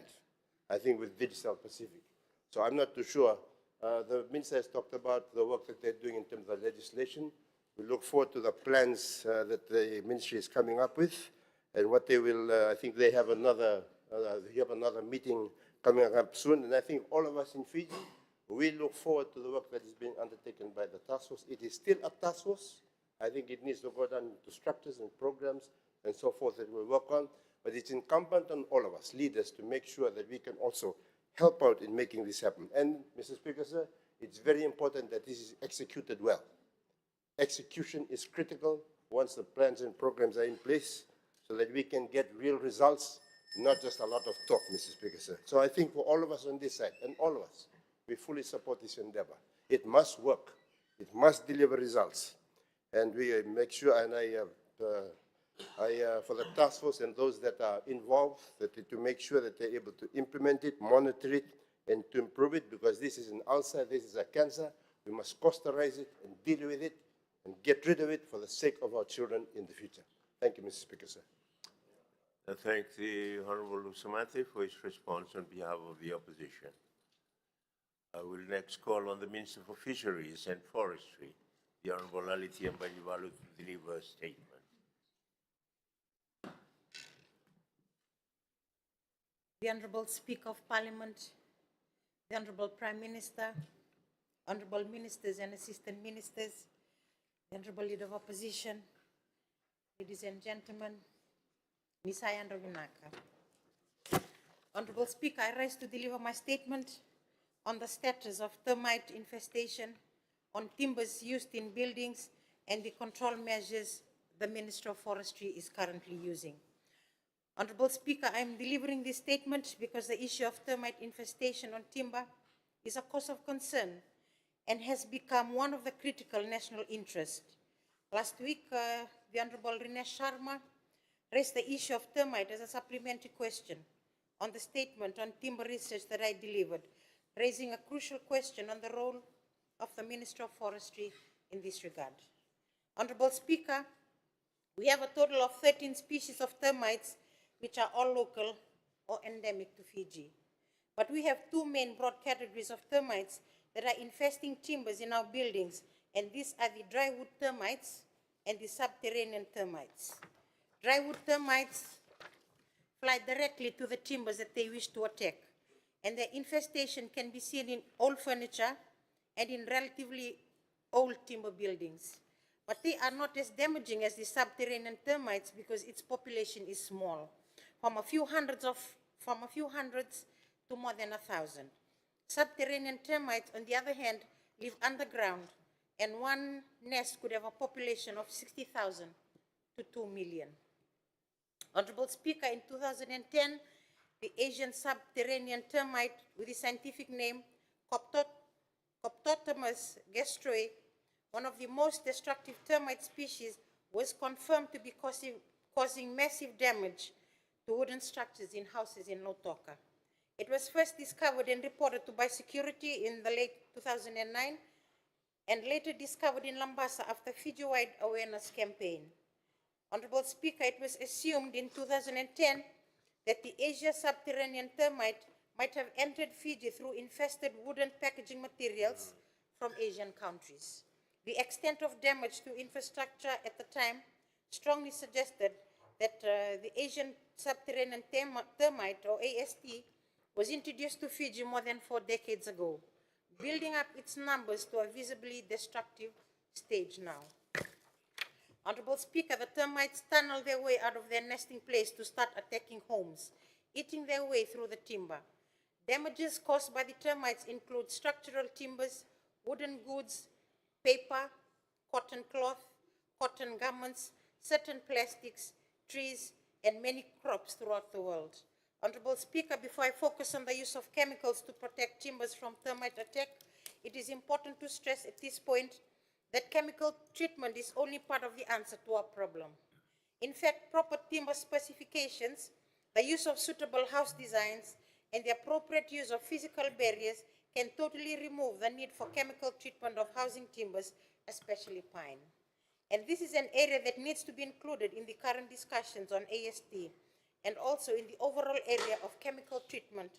I think with Digital Pacific. So I'm not too sure. The minister has talked about the work that they're doing in terms of legislation. We look forward to the plans that the ministry is coming up with, and what they will, I think they have another meeting coming up soon, and I think all of us in Fiji, we look forward to the work that is being undertaken by the task force. It is still a task force. I think it needs to go down into structures and programs and so forth that we'll work on, but it's incumbent on all of us, leaders, to make sure that we can also help out in making this happen. And, Mr. Speaker, sir, it's very important that this is executed well. Execution is critical once the plans and programs are in place so that we can get real results, not just a lot of talk, Mr. Speaker, sir. So I think for all of us on this side, and all of us, we fully support this endeavor. It must work. It must deliver results. And we make sure, and for the task force and those that are involved, to make sure that they're able to implement it, monitor it, and to improve it, because this is an ulcer, this is a cancer. We must causterize it and deal with it and get rid of it for the sake of our children in the future. Thank you, Mr. Speaker, sir. I thank the Honorable Usamate for his response on behalf of the opposition. I will next call on the Minister for Fisheries and Forestry, the Honorable Alithia Mbanyuvalu, to deliver a statement. The Honorable Speaker of Parliament, the Honorable Prime Minister, Honorable Ministers and Assistant Ministers, the Honorable Leader of Opposition, ladies and gentlemen, Ms. Ayanda Winaka. Honorable Speaker, I rise to deliver my statement on the status of termite infestation on timbers used in buildings and the control measures the Minister of Forestry is currently using. Honorable Speaker, I am delivering this statement because the issue of termite infestation on timber is a cause of concern and has become one of the critical national interests. Last week, the Honorable Rinesh Sharma raised the issue of termite as a supplementary question on the statement on timber research that I delivered, raising a crucial question on the role of the Minister of Forestry in this regard. Honorable Speaker, we have a total of 13 species of termites which are all local or endemic to Fiji. But we have two main broad categories of termites that are infesting timbers in our buildings, and these are the drywood termites and the subterranean termites. Drywood termites fly directly to the timbers that they wish to attack, and their infestation can be seen in old furniture and in relatively old timber buildings. But they are not as damaging as the subterranean termites because its population is small, from a few hundreds to more than 1,000. Subterranean termites, on the other hand, live underground, and one nest could have a population of 60,000 to 2 million. Honorable Speaker, in 2010, the Asian subterranean termite with the scientific name Coptotomus gastroi, one of the most destructive termite species, was confirmed to be causing massive damage to wooden structures in houses in Lautoka. It was first discovered and reported to biosecurity in the late 2009 and later discovered in Lambasa after Fiji-wide awareness campaign. Honorable Speaker, it was assumed in 2010 that the Asia subterranean termite might have entered Fiji through infested wooden packaging materials from Asian countries. The extent of damage to infrastructure at the time strongly suggested that the Asian subterranean termite, or AST, was introduced to Fiji more than 4 decades ago, building up its numbers to a visibly destructive stage now. Honorable Speaker, the termites tunnel their way out of their nesting place to start attacking homes, eating their way through the timber. Damages caused by the termites include structural timbers, wooden goods, paper, cotton cloth, cotton garments, certain plastics, trees, and many crops throughout the world. Honorable Speaker, before I focus on the use of chemicals to protect timbers from termite attack, it is important to stress at this point that chemical treatment is only part of the answer to our problem. In fact, proper timber specifications, the use of suitable house designs, and the appropriate use of physical barriers can totally remove the need for chemical treatment of housing timbers, especially pine. And this is an area that needs to be included in the current discussions on AST and also in the overall area of chemical treatment,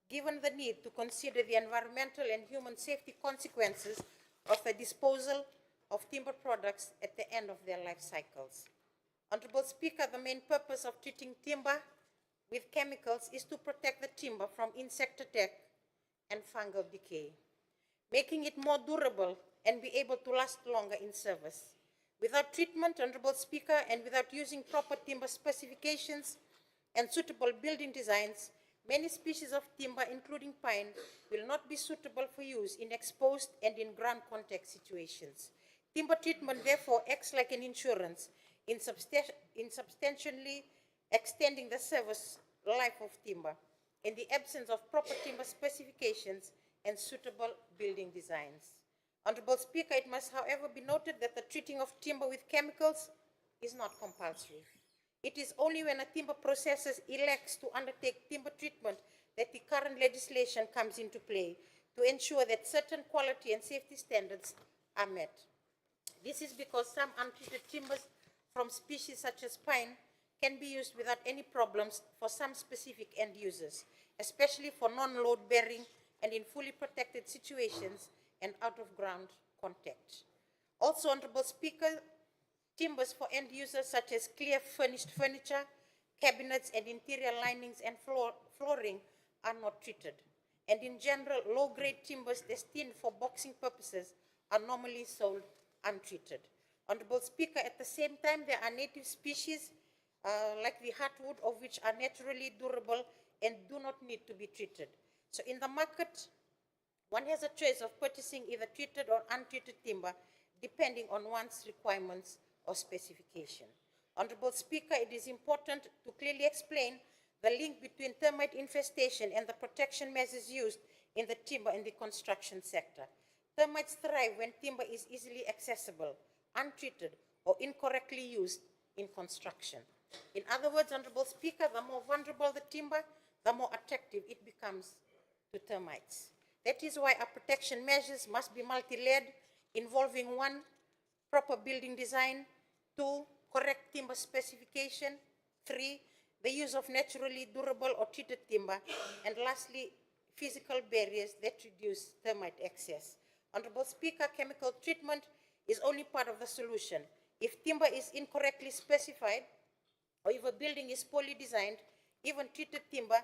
given the need to consider the environmental and human safety consequences of the disposal of timber products at the end of their life cycles. Honorable Speaker, the main purpose of treating timber with chemicals is to protect the timber from insect attack and fungal decay, making it more durable and be able to last longer in service. Without treatment, Honorable Speaker, and without using proper timber specifications and suitable building designs, many species of timber, including pine, will not be suitable for use in exposed and in ground contact situations. Timber treatment, therefore, acts like an insurance in substantially extending the service life of timber in the absence of proper timber specifications and suitable building designs. Honorable Speaker, it must, however, be noted that the treating of timber with chemicals is not compulsory. It is only when a timber processor elects to undertake timber treatment that the current legislation comes into play to ensure that certain quality and safety standards are met. This is because some untreated timbers from species such as pine can be used without any problems for some specific end users, especially for non-load bearing and in fully protected situations and out-of-ground contact. Also, Honorable Speaker, timbers for end users such as clear furnished furniture, cabinets, and interior linings and flooring are not treated. And in general, low-grade timbers destined for boxing purposes are normally sold untreated. Honorable Speaker, at the same time, there are native species like the heartwood, of which are naturally durable and do not need to be treated. So in the market, one has a choice of purchasing either treated or untreated timber, depending on one's requirements or specification. Honorable Speaker, it is important to clearly explain the link between termite infestation and the protection measures used in the timber and the construction sector. Termites thrive when timber is easily accessible, untreated, or incorrectly used in construction. In other words, Honorable Speaker, the more vulnerable the timber, the more attractive it becomes to termites. That is why our protection measures must be multi-layered, involving 1, proper building design, 2, correct timber specification, 3, the use of naturally durable or treated timber, and lastly, physical barriers that reduce termite access. Honorable Speaker, chemical treatment is only part of the solution. If timber is incorrectly specified, or if a building is poorly designed, even treated timber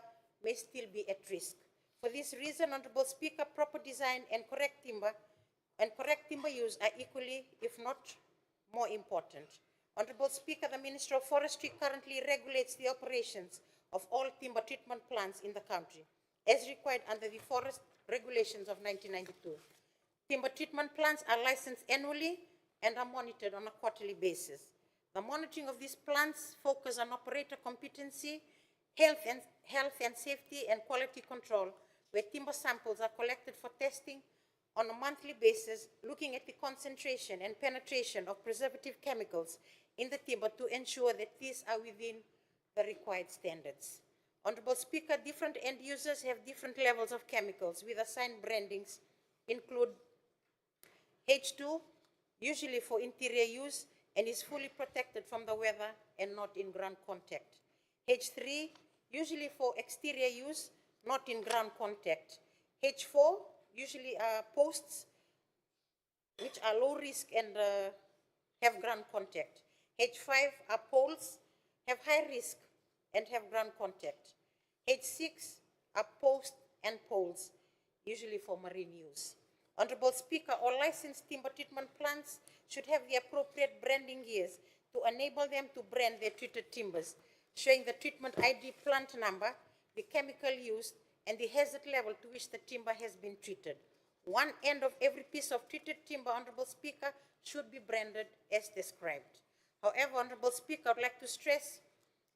may still be at risk. For this reason, Honorable Speaker, proper design and correct timber use are equally, if not more important. Honorable Speaker, the Minister of Forestry currently regulates the operations of all timber treatment plants in the country, as required under the Forest Regulations of 1992. Timber treatment plants are licensed annually and are monitored on a quarterly basis. The monitoring of these plants focuses on operator competency, health and safety, and quality control, where timber samples are collected for testing on a monthly basis, looking at the concentration and penetration of preservative chemicals in the timber to ensure that these are within the required standards. Honorable Speaker, different end users have different levels of chemicals with assigned brandings, include H2, usually for interior use, and is fully protected from the weather and not in ground contact. H3, usually for exterior use, not in ground contact. H4, usually are posts, which are low risk and have ground contact. H5 are poles, have high risk and have ground contact. H6 are posts and poles, usually for marine use. Honorable Speaker, all licensed timber treatment plants should have the appropriate branding gears to enable them to brand their treated timbers, showing the treatment ID plant number, the chemical used, and the hazard level to which the timber has been treated. One end of every piece of treated timber, Honorable Speaker, should be branded as described. However, Honorable Speaker, I would like to stress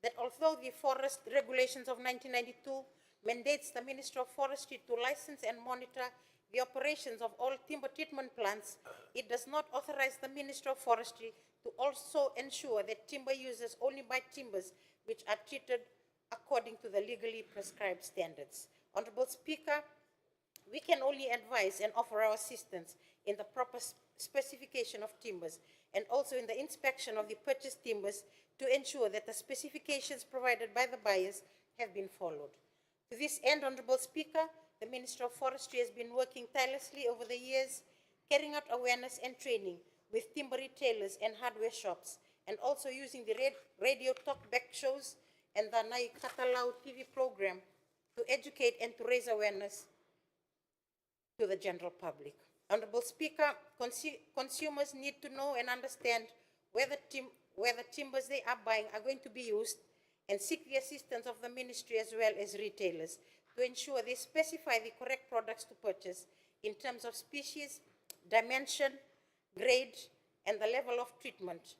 that although the Forest Regulations of 1992 mandates the Minister of Forestry to license and monitor the operations of all timber treatment plants, it does not authorize the Minister of Forestry to also ensure that timber users only buy timbers which are treated according to the legally prescribed standards. Honorable Speaker, we can only advise and offer our assistance in the proper specification of timbers and also in the inspection of the purchased timbers to ensure that the specifications provided by the buyers have been followed. To this end, Honorable Speaker, the Minister of Forestry has been working tirelessly over the years, carrying out awareness and training with timber retailers and hardware shops, and also using the radio talkback shows and the Nai Katalau TV program to educate and to raise awareness to the general public. Honorable Speaker, consumers need to know and understand where the timbers they are buying are going to be used and seek the assistance of the ministry as well as retailers to ensure they specify the correct products to purchase in terms of species, dimension, grade, and the level of treatment,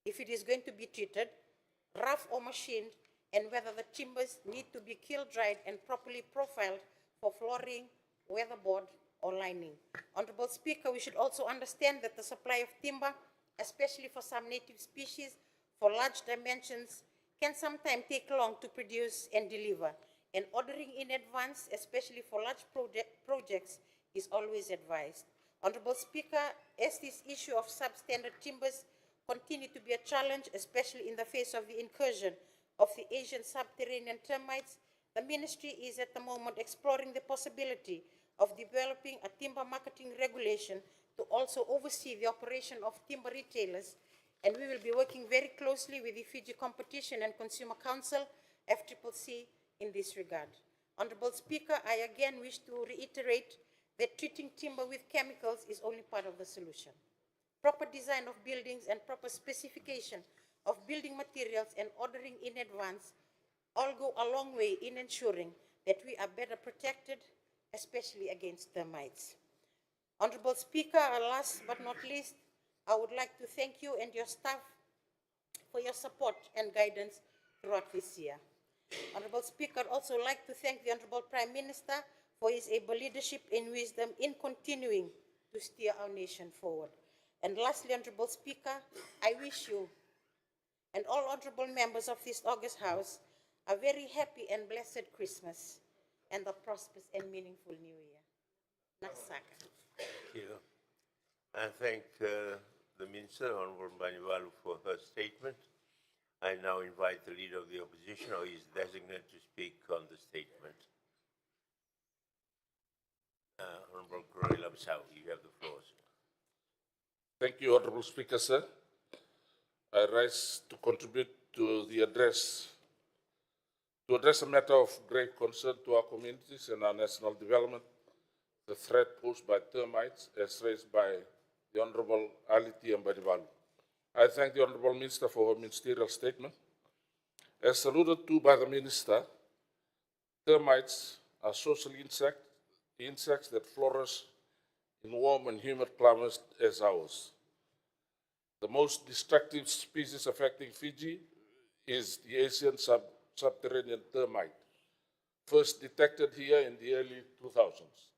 if it is going to be treated, rough or machined, and whether the timbers need to be kiln-dried and properly profiled for flooring, weatherboard, or lining. Honorable Speaker, we should also understand that the supply of timber, especially for some native species, for large dimensions, can sometimes take long to produce and deliver, and ordering in advance, especially for large projects, is always advised. Honorable Speaker, as this issue of substandard timbers continue to be a challenge, especially in the face of the incursion of the Asian subterranean termites, the ministry is at the moment exploring the possibility of developing a timber marketing regulation to also oversee the operation of timber retailers, and we will be working very closely with the Fiji Competition and Consumer Council, FCCC, in this regard. Honorable Speaker, I again wish to reiterate that treating timber with chemicals is only part of the solution. Proper design of buildings and proper specification of building materials and ordering in advance all go a long way in ensuring that we are better protected, especially against termites. Honorable Speaker, last but not least, I would like to thank you and your staff for your support and guidance throughout this year. Honorable Speaker, I'd also like to thank the Honorable Prime Minister for his able leadership and wisdom in continuing to steer our nation forward. And lastly, Honorable Speaker, I wish you and all honorable members of this August House a very happy and blessed Christmas. and a prosperous and meaningful new year. Naksaka. Thank you. I thank the Minister, Honorable Baniwalu, for her statement. I now invite the Leader of the Opposition or his designate to speak on the statement. Honorable Corey Labsau, you have the floor, sir. Thank you, Honorable Speaker, sir. I rise to contribute to the address, to address a matter of great concern to our communities and our national development, the threat posed by termites as raised by the Honorable Ali T. Mbadiwalu. I thank the Honorable Minister for her ministerial statement. As alluded to by the Minister, termites are social insects that flourish in warm and humid climates as ours. The most destructive species affecting Fiji is the Asian subterranean termite, first detected here in the early 2000s.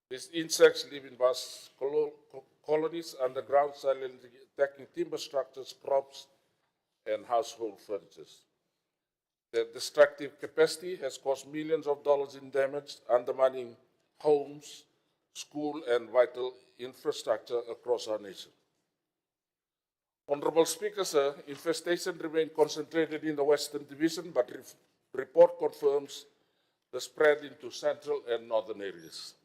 These insects live in vast colonies underground, silently attacking timber structures, crops, and household furniture. Their destructive capacity has caused millions of dollars in damage, undermining homes, school, and vital infrastructure across our nation. Honorable Speaker, sir, infestation remains concentrated in the Western Division, but report confirms the spread into central and northern areas.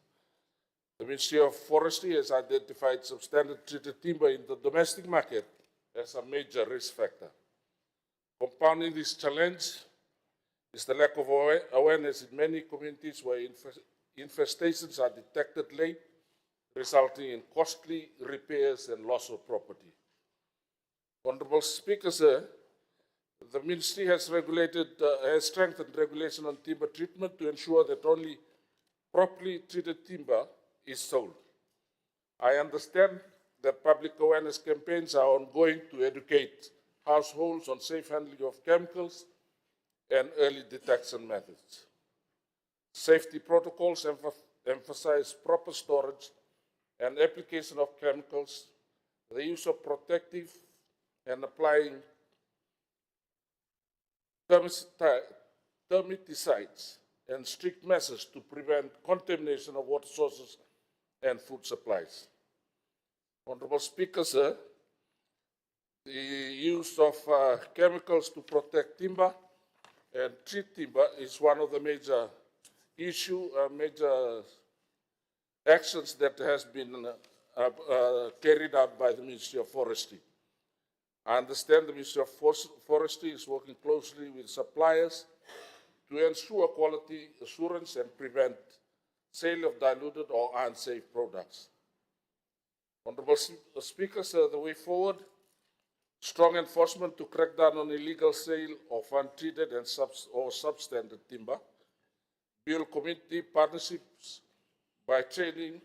The Ministry of Forestry has identified substandard treated timber in the domestic market as a major risk factor. Compounding this challenge is the lack of awareness in many communities where infestations are detected late, resulting in costly repairs and loss of property. Honorable Speaker, sir, the Ministry has strengthened regulation on timber treatment to ensure that only properly treated timber is sold. I understand that public awareness campaigns are ongoing to educate households on safe handling of chemicals and early detection methods. Safety protocols emphasize proper storage and application of chemicals, the use of protective and applying termiticides, and strict measures to prevent contamination of water sources and food supplies. Honorable Speaker, sir, the use of chemicals to protect timber and treat timber is one of the major actions that has been carried out by the Ministry of Forestry. I understand the Ministry of Forestry is working closely with suppliers to ensure quality assurance and prevent sale of diluted or unsafe products. Honorable Speaker, sir, the way forward, strong enforcement to crack down on illegal sale of untreated and substandard timber, build community partnerships by training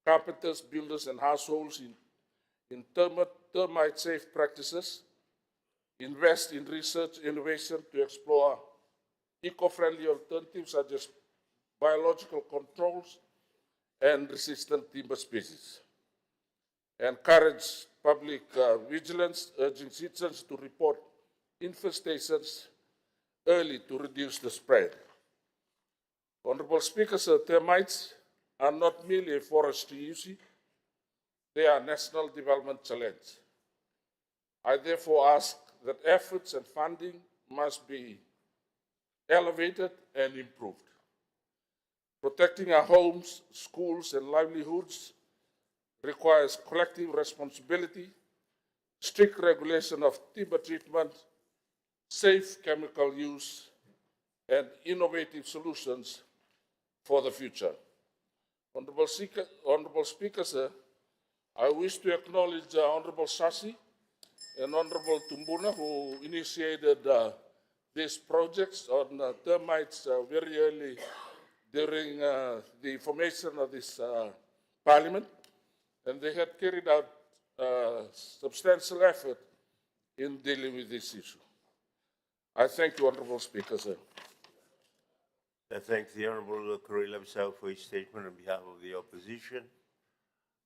carpenters, builders, and households in termite safe practices, invest in research innovation to explore eco-friendly alternatives such as biological controls and resistant timber species. Encourage public vigilance, urging citizens to report infestations early to reduce the spread. Honorable Speaker, sir, termites are not merely a forestry issue, they are a national development challenge. I therefore ask that efforts and funding must be elevated and improved. Protecting our homes, schools, and livelihoods requires collective responsibility, strict regulation of timber treatment, safe chemical use, and innovative solutions for the future. Honorable Speaker, sir, I wish to acknowledge Honorable Sasi and Honorable Tumbuna, who initiated these projects on termites very early during the formation of this parliament, and they had carried out substantial effort in dealing with this issue. I thank you, Honorable Speaker, sir. I thank the Honorable Corey Labsau for his statement on behalf of the opposition.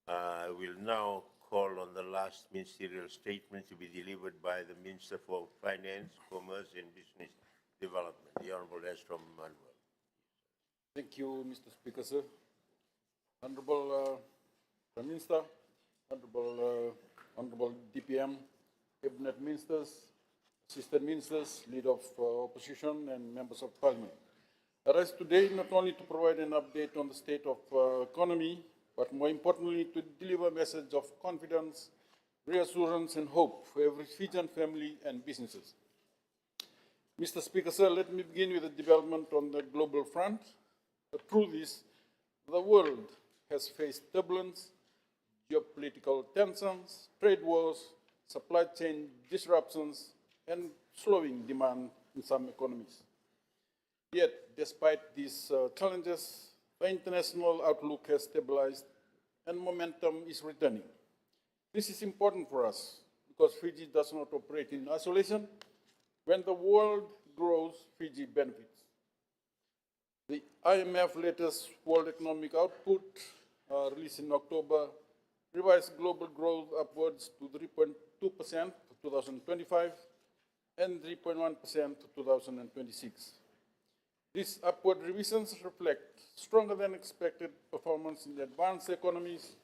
I will now call on the last ministerial statement to be delivered by the Minister for Finance, Commerce and Business Development, the Honorable Eskom Emmanuel. Thank you, Mr. Speaker, sir. Honorable Prime Minister, Honorable DPM, Cabinet Ministers, Assistant Ministers, Leader of Opposition, and Members of Parliament. I rise today not only to provide an update on the state of economy, but more importantly, to deliver a message of confidence, reassurance, and hope for every Fijian family and businesses. Mr. Speaker, sir, let me begin with a development on the global front. The truth is, the world has faced turbulence, geopolitical tensions, trade wars, supply chain disruptions, and slowing demand in some economies. Yet, despite these challenges, the international outlook has stabilized and momentum is returning. This is important for us because Fiji does not operate in isolation. When the world grows, Fiji benefits. The IMF latest World Economic Output, released in October, revised global growth upwards to 3.2% for 2025 and 3.1% for 2026. These upward revisions reflect stronger than expected performance in the advanced economies,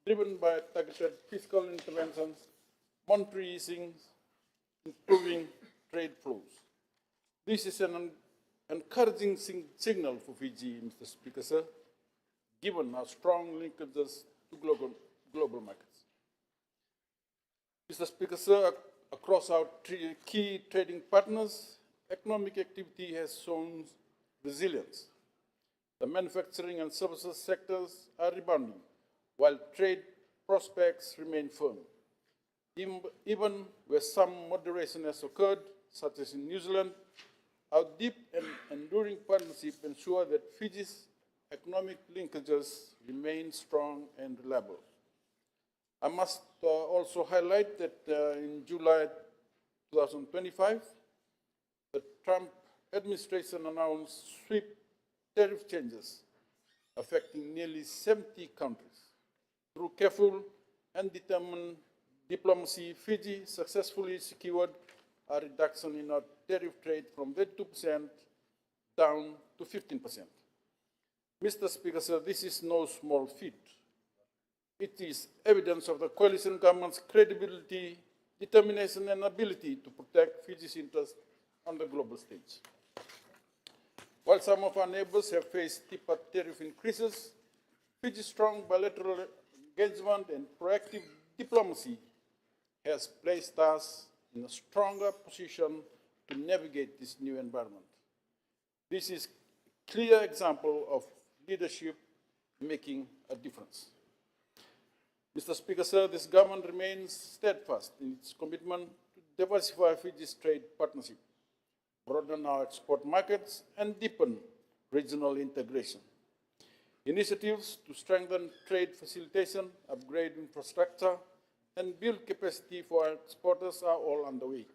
driven by targeted fiscal interventions, monetary easing, improving trade flows. This is an encouraging signal for Fiji, Mr. Speaker, sir, given our strong linkages to global markets. Mr. Speaker, sir, across our key trading partners, economic activity has shown resilience. The manufacturing and services sectors are rebounding, while trade prospects remain firm. Even where some moderation has occurred, such as in New Zealand, our deep and enduring partnership ensure that Fiji's economic linkages remain strong and reliable. I must also highlight that in July 2025, the Trump administration announced swift tariff changes affecting nearly 70 countries. Through careful and determined diplomacy, Fiji successfully secured a reduction in our tariff trade from 32% down to 15%. Mr. Speaker, sir, this is no small feat. It is evidence of the coalition government's credibility, determination, and ability to protect Fiji's interests on the global stage. While some of our neighbors have faced steeper tariff increases, Fiji's strong bilateral engagement and proactive diplomacy has placed us in a stronger position to navigate this new environment. This is a clear example of leadership making a difference. Mr. Speaker, sir, this government remains steadfast in its commitment to diversify Fiji's trade partnership, broaden our export markets, and deepen regional integration. Initiatives to strengthen trade facilitation, upgrade infrastructure, and build capacity for our exporters are all underway.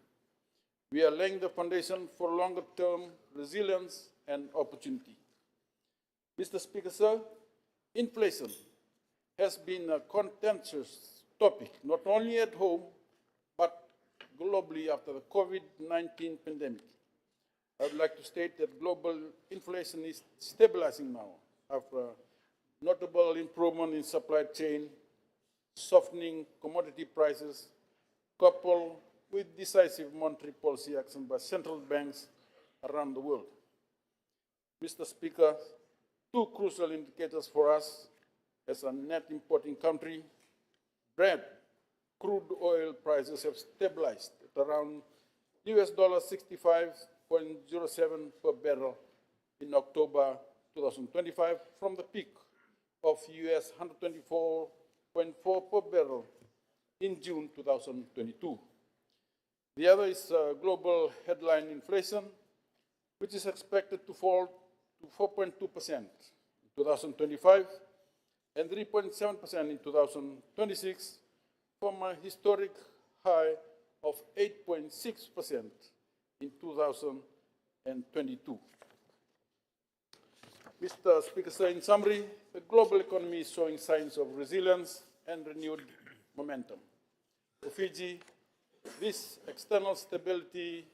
We are laying the foundation for longer-term resilience and opportunity. Mr. Speaker, sir, inflation has been a contentious topic, not only at home, but globally after the COVID-19 pandemic. I would like to state that global inflation is stabilizing now after a notable improvement in supply chain, softening commodity prices, coupled with decisive monetary policy action by central banks around the world. Mr. Speaker, two crucial indicators for us as a net importing country: Brent crude oil prices have stabilized at around $65.07 per barrel in October 2025 from the peak of $124.4 per barrel in June 2022. The other is global headline inflation, which is expected to fall to 4.2% in 2025 and 3.7% in 2026 from a historic high of 8.6% in 2022. Mr. Speaker, sir, in summary, the global economy is showing signs of resilience and renewed momentum. For Fiji, this external stability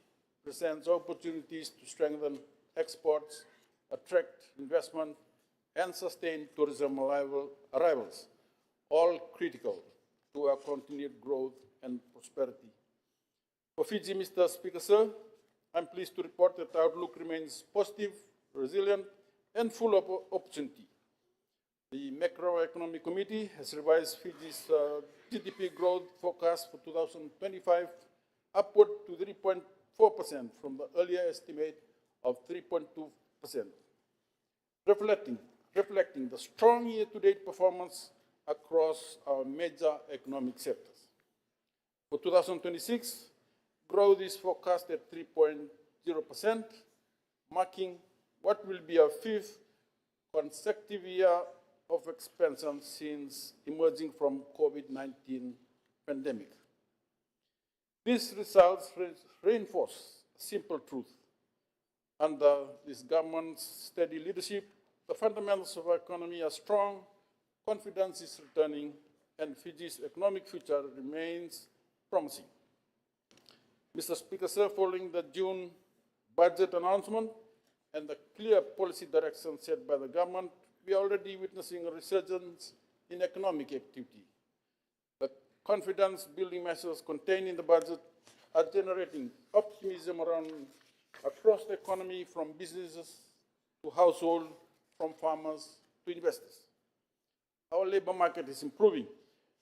presents opportunities to strengthen exports, attract investment, and sustain tourism arrivals, all critical to our continued growth and prosperity. For Fiji, Mr. Speaker, sir, I'm pleased to report that our outlook remains positive, resilient, and full of opportunity. The Macroeconomic Committee has revised Fiji's GDP growth forecast for 2025 upward to 3.4% from the earlier estimate of 3.2%, reflecting the strong year-to-date performance across our major economic sectors. For 2026, growth is forecast at 3.0%, marking what will be our fifth consecutive year of expansion since emerging from COVID-19 pandemic. These results reinforce a simple truth. Under this government's steady leadership, the fundamentals of our economy are strong, confidence is returning, and Fiji's economic future remains promising. Mr. Speaker, sir, following the June budget announcement and the clear policy direction set by the government, we are already witnessing a resurgence in economic activity. The confidence-building measures contained in the budget are generating optimism across the economy, from businesses to households, from farmers to investors. Our labor market is improving.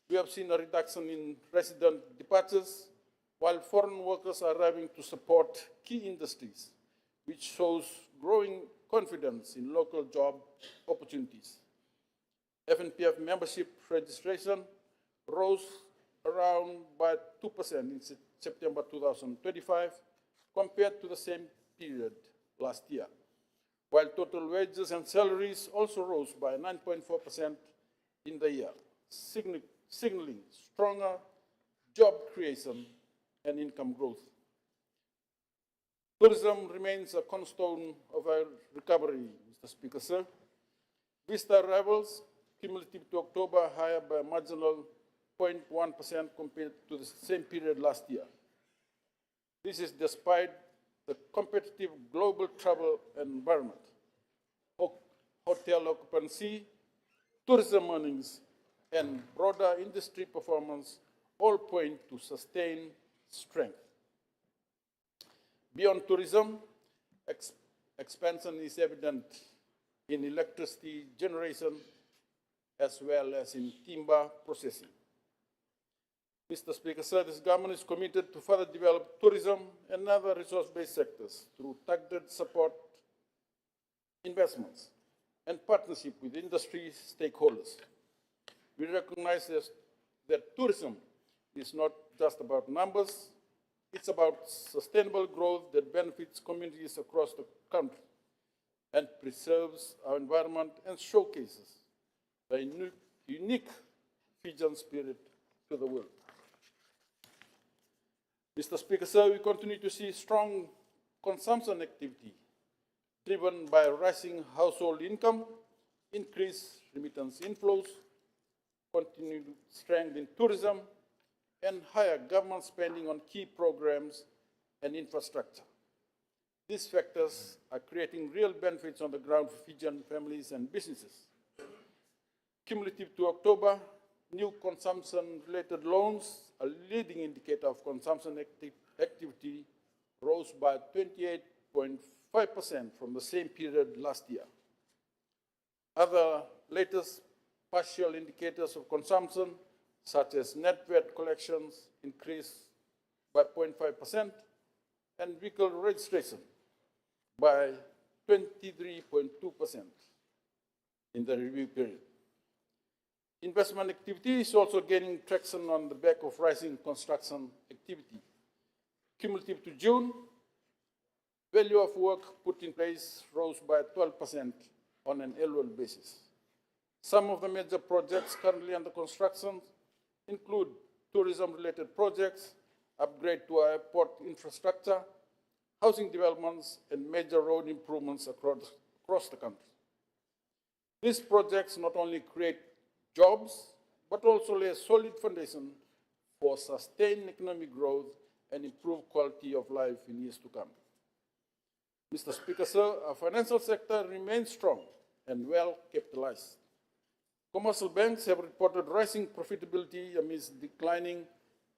We have seen a reduction in resident departures, while foreign workers are arriving to support key industries, which shows growing confidence in local job opportunities. FNPF membership registration rose around by 2% in September 2025 compared to the same period last year, while total wages and salaries also rose by 9.4% in the year, signaling stronger job creation and income growth. Tourism remains a cornerstone of our recovery, Mr. Speaker, sir. Visitor arrivals cumulative to October are higher by a marginal 0.1% compared to the same period last year. This is despite the competitive global travel environment. Hotel occupancy, tourism earnings, and broader industry performance all point to sustained strength. Beyond tourism, expansion is evident in electricity generation as well as in timber processing. Mr. Speaker, sir, this government is committed to further develop tourism and other resource-based sectors through targeted support, investments, and partnership with industry stakeholders. We recognize that tourism is not just about numbers, it's about sustainable growth that benefits communities across the country and preserves our environment and showcases the unique Fijian spirit to the world. Mr. Speaker, sir, we continue to see strong consumption activity driven by rising household income, increased remittance inflows, continued strength in tourism, and higher government spending on key programs and infrastructure. These factors are creating real benefits on the ground for Fijian families and businesses. Cumulative to October, new consumption-related loans, a leading indicator of consumption activity, rose by 28.5% from the same period last year. Other latest partial indicators of consumption, such as net VAT collections, increased by 0.5%, and vehicle registration by 23.2% in the review period. Investment activity is also gaining traction on the back of rising construction activity. Cumulative to June, value of work put in place rose by 12% on an annual basis. Some of the major projects currently under construction include tourism-related projects, upgrade to our airport infrastructure, housing developments, and major road improvements across the country. These projects not only create jobs, but also lay a solid foundation for sustained economic growth and improved quality of life in years to come. Mr. Speaker, sir, our financial sector remains strong and well capitalized. Commercial banks have reported rising profitability amidst declining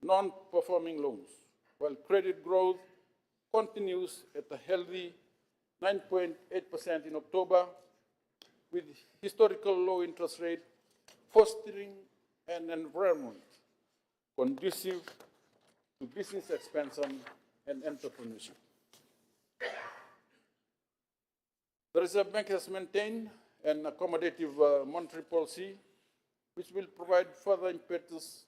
non-performing loans, while credit growth continues at a healthy 9.8% in October, with historical low interest rate fostering an environment conducive to business expansion and entrepreneurship. The Reserve Bank has maintained an accommodative monetary policy, which will provide further impetus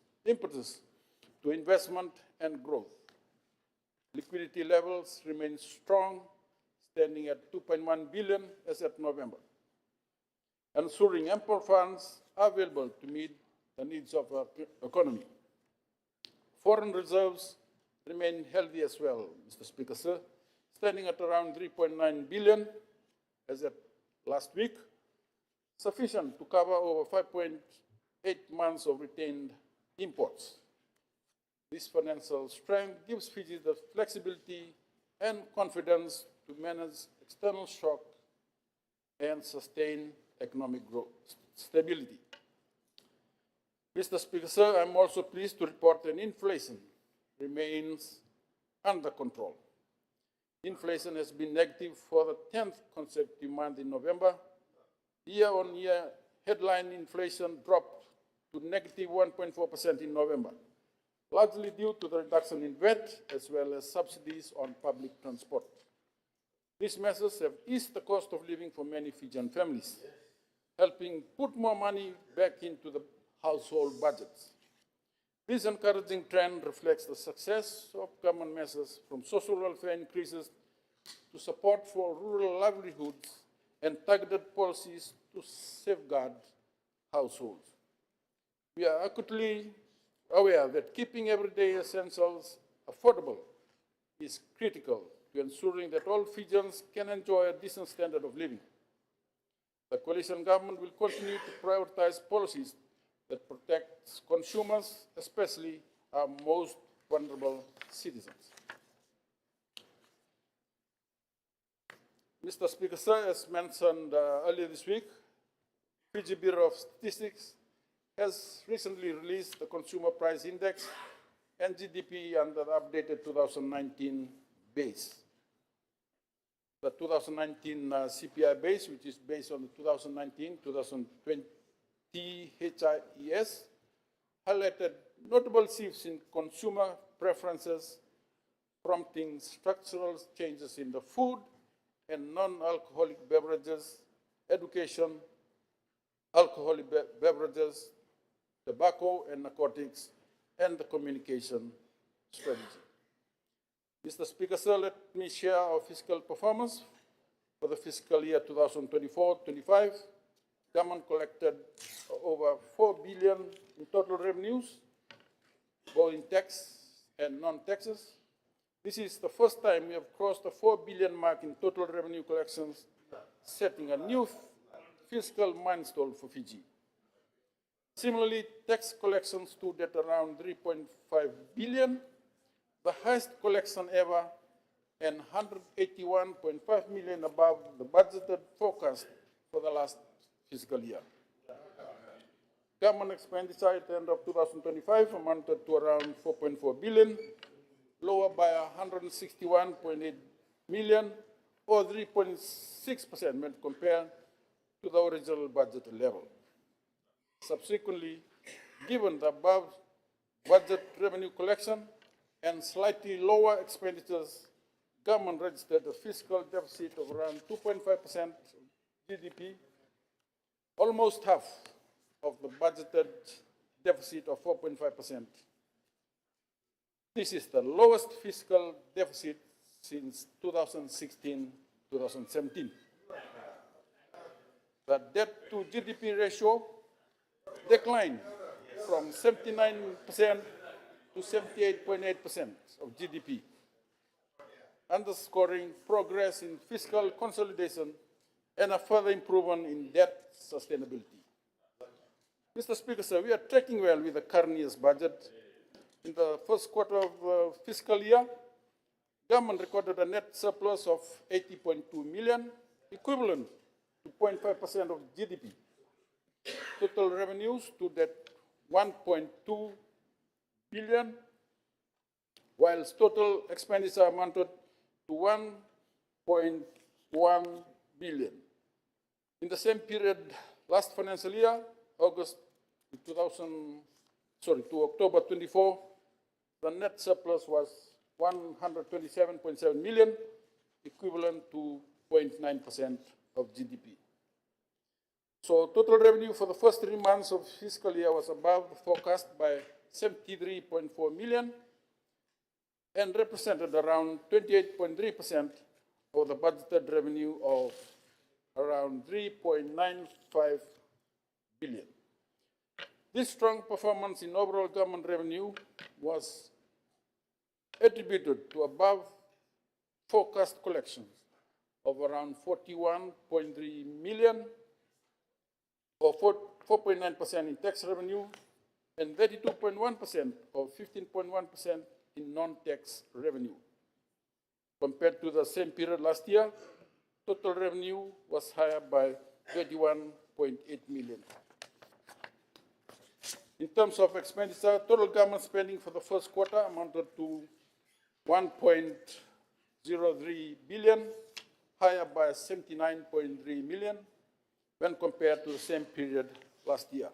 to investment and growth. Liquidity levels remain strong, standing at 2.1 billion as at November, ensuring ample funds are available to meet the needs of our economy. Foreign reserves remain healthy as well, Mr. Speaker, sir, standing at around 3.9 billion as at last week, sufficient to cover over 5.8 months of retained imports. This financial strength gives Fiji the flexibility and confidence to manage external shock and sustain economic growth, stability. Mr. Speaker, sir, I'm also pleased to report that inflation remains under control. Inflation has been negative for the 10th consecutive month in November. Year-on-year headline inflation dropped to negative 1.4% in November, largely due to the reduction in VAT as well as subsidies on public transport. These measures have eased the cost of living for many Fijian families, helping put more money back into the household budgets. This encouraging trend reflects the success of government measures from social welfare increases to support for rural livelihoods and targeted policies to safeguard households. We are acutely aware that keeping everyday essentials affordable is critical to ensuring that all Fijians can enjoy a decent standard of living. The coalition government will continue to prioritize policies that protect consumers, especially our most vulnerable citizens. Mr. Speaker, sir, as mentioned earlier this week, Fiji Bureau of Statistics has recently released the Consumer Price Index and GDP under the updated 2019 base. The 2019 CPI base, which is based on the 2019-2020 HIES, highlighted notable shifts in consumer preferences, prompting structural changes in the food and non-alcoholic beverages, education, alcoholic beverages, tobacco and narcotics, and the communication strategy. Mr. Speaker, sir, let me share our fiscal performance for the fiscal year 2024-25. Government collected over 4 billion in total revenues, both in tax and non-taxes. This is the first time we have crossed the 4 billion mark in total revenue collections, setting a new fiscal milestone for Fiji. Similarly, tax collections stood at around 3.5 billion, the highest collection ever, and 181.5 million above the budgeted forecast for the last fiscal year. Government expenditure at the end of 2025 amounted to around 4.4 billion, lower by 161.8 million, or 3.6% when compared to the original budget level. Subsequently, given the above budget revenue collection and slightly lower expenditures, government registered a fiscal deficit of around 2.5% GDP, almost half of the budgeted deficit of 4.5%. This is the lowest fiscal deficit since 2016-2017. The debt to GDP ratio declined from 79% to 78.8% of GDP, underscoring progress in fiscal consolidation and a further improvement in debt sustainability. Mr. Speaker, sir, we are tracking well with the current year's budget. In the first quarter of the fiscal year, government recorded a net surplus of 80.2 million, equivalent to 0.5% of GDP. Total revenues stood at 1.2 billion, whilst total expenditure amounted to 1.1 billion. In the same period last financial year, to October 24, the net surplus was 127.7 million, equivalent to 0.9% of GDP. So total revenue for the first 3 months of fiscal year was above the forecast by 73.4 million and represented around 28.3% of the budgeted revenue of around 3.95 billion. This strong performance in overall government revenue was attributed to above forecast collections of around 41.3 million, or 4.9% in tax revenue, and 32.1% or 15.1% in non-tax revenue. Compared to the same period last year, total revenue was higher by 31.8 million. In terms of expenditure, total government spending for the first quarter amounted to 1.03 billion, higher by 79.3 million when compared to the same period last year.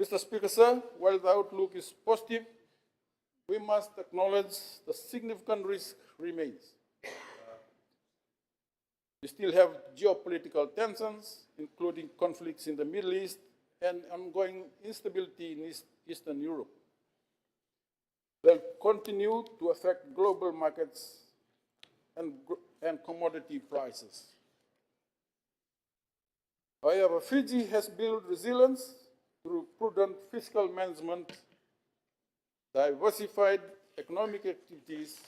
Mr. Speaker, sir, while the outlook is positive, we must acknowledge the significant risk remains. We still have geopolitical tensions, including conflicts in the Middle East and ongoing instability in Eastern Europe. They'll continue to affect global markets and commodity prices. However, Fiji has built resilience through prudent fiscal management, diversified economic activities,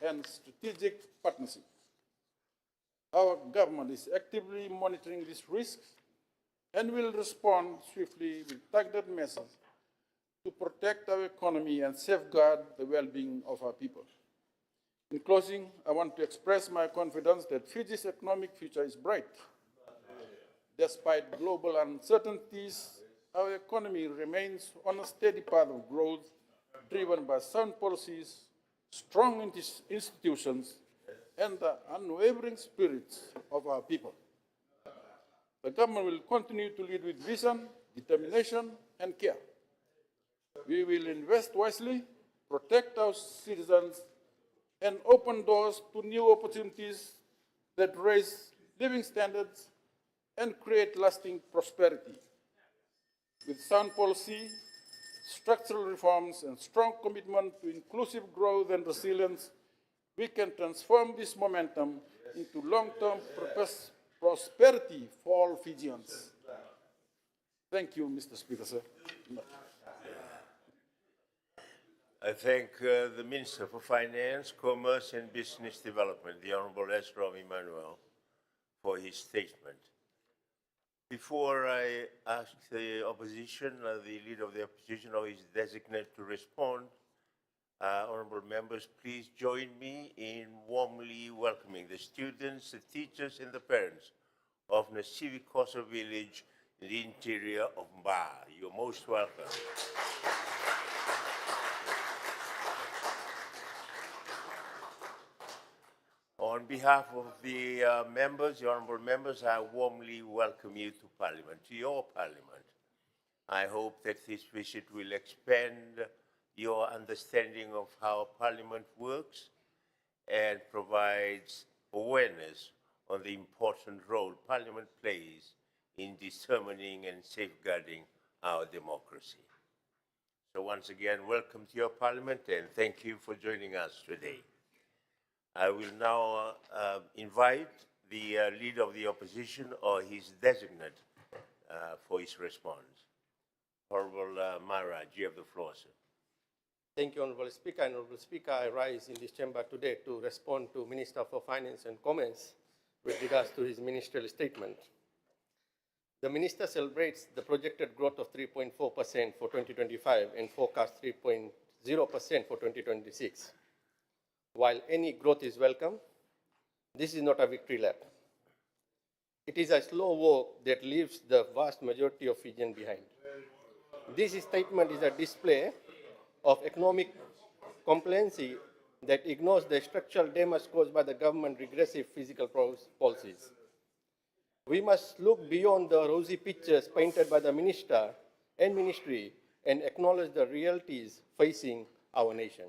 and strategic partnership. Our government is actively monitoring these risks and will respond swiftly with targeted measures to protect our economy and safeguard the well-being of our people. In closing, I want to express my confidence that Fiji's economic future is bright. Despite global uncertainties, our economy remains on a steady path of growth, driven by sound policies, strong institutions, and the unwavering spirits of our people. The government will continue to lead with vision, determination, and care. We will invest wisely, protect our citizens, and open doors to new opportunities that raise living standards and create lasting prosperity. With sound policy, structural reforms, and strong commitment to inclusive growth and resilience, we can transform this momentum into long-term prosperity for all Fijians. Thank you, Mr. Speaker, sir. I thank the Minister for Finance, Commerce and Business Development, the Honorable Esrom Emmanuel, for his statement. Before I ask the opposition, the leader of the opposition or his designate to respond, honorable members, please join me in warmly welcoming the students, the teachers, and the parents of Nasivi Kosa village in the interior of Mba. You're most welcome. On behalf of the members, the honorable members, I warmly welcome you to Parliament, to your Parliament. I hope that this visit will expand your understanding of how Parliament works and provides awareness on the important role Parliament plays in determining and safeguarding our democracy. So once again, welcome to your Parliament and thank you for joining us today. I will now invite the leader of the opposition or his designate for his response. Honorable Maharaj, you have the floor, sir. Thank you, Honorable Speaker. Honorable Speaker, I rise in this chamber today to respond to Minister for Finance and Commerce with regards to his ministerial statement. The Minister celebrates the projected growth of 3.4% for 2025 and forecast 3.0% for 2026. while any growth is welcome, this is not a victory lap. It is a slow walk that leaves the vast majority of Fijians behind. This statement is a display of economic complacency that ignores the structural damage caused by the government's regressive fiscal policies. We must look beyond the rosy pictures painted by the minister and ministry and acknowledge the realities facing our nation.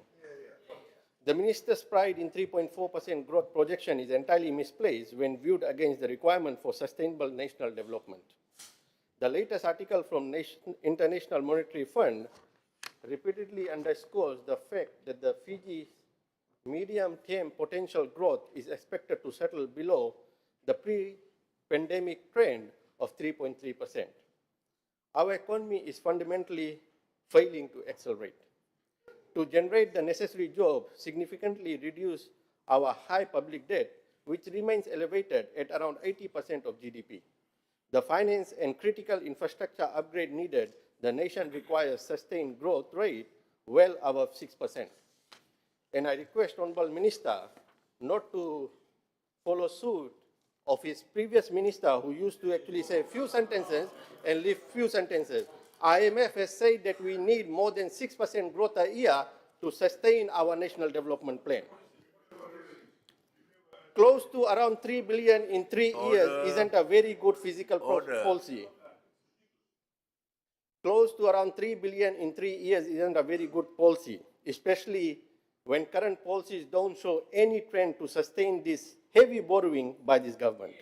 The minister's pride in 3.4% growth projection is entirely misplaced when viewed against the requirement for sustainable national development. The latest article from International Monetary Fund repeatedly underscores the fact that the Fiji's medium-term potential growth is expected to settle below the pre-pandemic trend of 3.3%. Our economy is fundamentally failing to accelerate. To generate the necessary jobs, significantly reduce our high public debt, which remains elevated at around 80% of GDP. The finance and critical infrastructure upgrade needed, the nation requires sustained growth rate well above 6%. And I request Honorable Minister not to follow suit of his previous minister who used to actually say few sentences and leave few sentences. IMF has said that we need more than 6% growth a year to sustain our national development plan. Close to around 3 billion in 3 years isn't a very good fiscal policy. Close to around 3 billion in 3 years isn't a very good policy, especially when current policies don't show any trend to sustain this heavy borrowing by this government.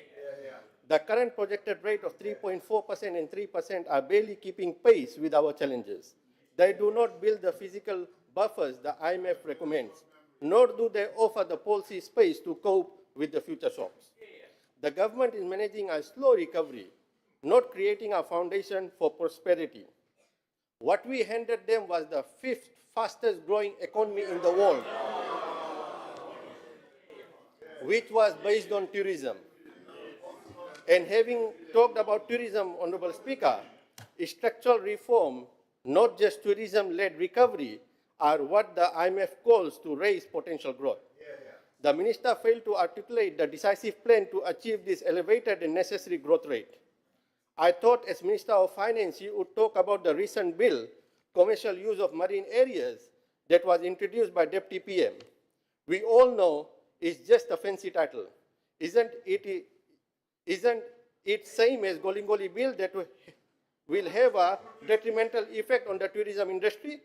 The current projected rate of 3.4% and 3% are barely keeping pace with our challenges. They do not build the physical buffers the IMF recommends, nor do they offer the policy space to cope with the future shocks. The government is managing a slow recovery, not creating a foundation for prosperity. What we handed them was the 5th fastest growing economy in the world, which was based on tourism. And having talked about tourism, Honorable Speaker, structural reform, not just tourism-led recovery, are what the IMF calls to raise potential growth. The minister failed to articulate the decisive plan to achieve this elevated and necessary growth rate. I thought as Minister of Finance, you would talk about the recent bill, commercial use of marine areas, that was introduced by Deputy PM. We all know it's just a fancy title. Isn't it same as Golingoli bill that will have a detrimental effect on the tourism industry?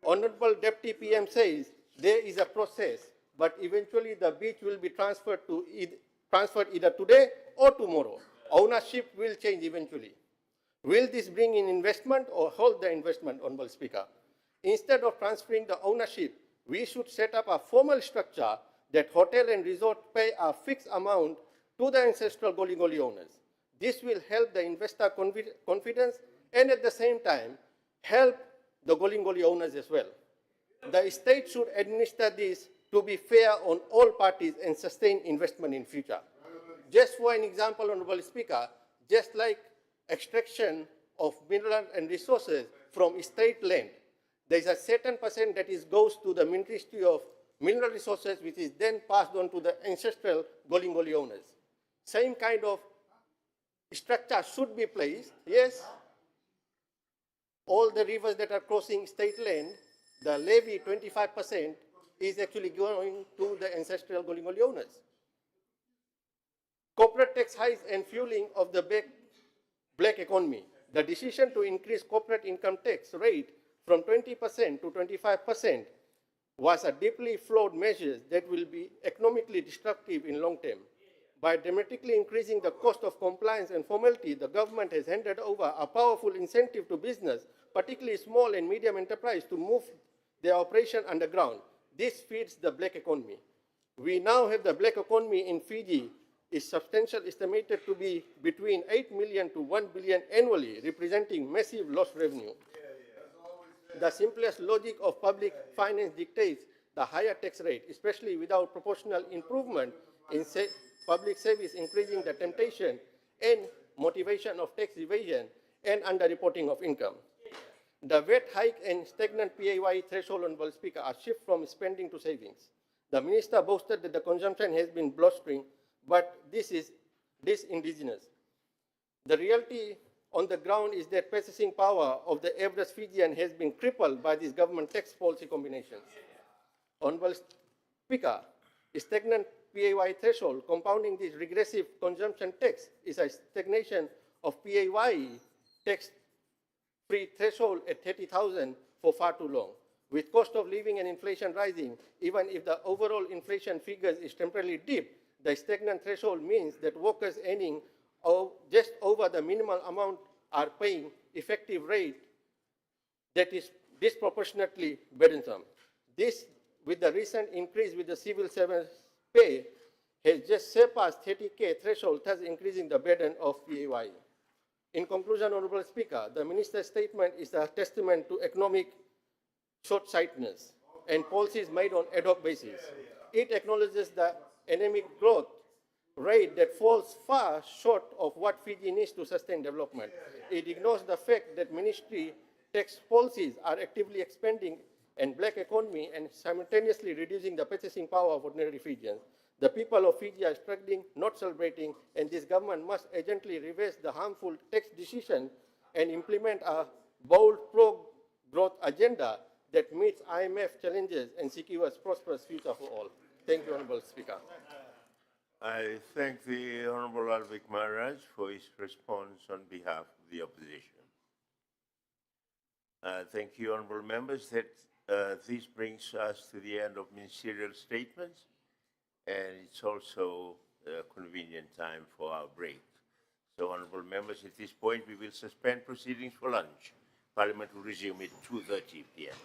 Honorable Deputy PM says there is a process, but eventually the beach will be transferred either today or tomorrow. Ownership will change eventually. Will this bring in investment or hold the investment, Honorable Speaker? Instead of transferring the ownership, we should set up a formal structure that hotel and resort pay a fixed amount to the ancestral Golingoli owners. This will help the investor confidence and at the same time help the Golingoli owners as well. The state should administer this to be fair on all parties and sustain investment in future. Just for an example, Honorable Speaker, just like extraction of mineral and resources from state land, there is a certain percent that goes to the Ministry of Mineral Resources, which is then passed on to the ancestral Golingoli owners. Same kind of structure should be placed. Yes, all the rivers that are crossing state land, the levy 25% is actually going to the ancestral Golingoli owners. Corporate tax hikes and fueling of the black economy. The decision to increase corporate income tax rate from 20% to 25% was a deeply flawed measure that will be economically destructive in long term. By dramatically increasing the cost of compliance and formality, the government has handed over a powerful incentive to business, particularly small and medium enterprise, to move their operation underground. This feeds the black economy. We now have the black economy in Fiji is substantially estimated to be between 8 million to 1 billion annually, representing massive lost revenue. The simplest logic of public finance dictates the higher tax rate, especially without proportional improvement in public service, increasing the temptation and motivation of tax evasion and underreporting of income. The VAT hike and stagnant PAYE threshold, Honorable Speaker, are shift from spending to savings. The minister boasted that the consumption has been blustering, but this is disingenuous. The reality on the ground is that purchasing power of the average Fijian has been crippled by these government tax policy combinations. Honorable Speaker, stagnant PAY threshold compounding this regressive consumption tax is a stagnation of PAY tax-free threshold at 30,000 for far too long. With cost of living and inflation rising, even if the overall inflation figures is temporarily dip, the stagnant threshold means that workers earning just over the minimal amount are paying effective rate that is disproportionately burdensome. This, with the recent increase with the civil servants pay, has just surpassed 30K threshold, thus increasing the burden of PAY. In conclusion, Honorable Speaker, the minister's statement is a testament to economic short-sightedness and policies made on ad hoc basis. It acknowledges the anemic growth rate that falls far short of what Fiji needs to sustain development. It ignores the fact that ministry tax policies are actively expanding and black economy and simultaneously reducing the purchasing power of ordinary Fijians. The people of Fiji are struggling, not celebrating, and this government must urgently reverse the harmful tax decision and implement a bold pro-growth agenda that meets IMF challenges and secures prosperous future for all. Thank you, Honorable Speaker. I thank the Honorable Alvik Maharaj for his response on behalf of the opposition. Thank you, honorable members. This brings us to the end of ministerial statements, and it's also a convenient time for our break. So, honorable members, at this point, we will suspend proceedings for lunch. Parliament will resume at 2:30 p.m.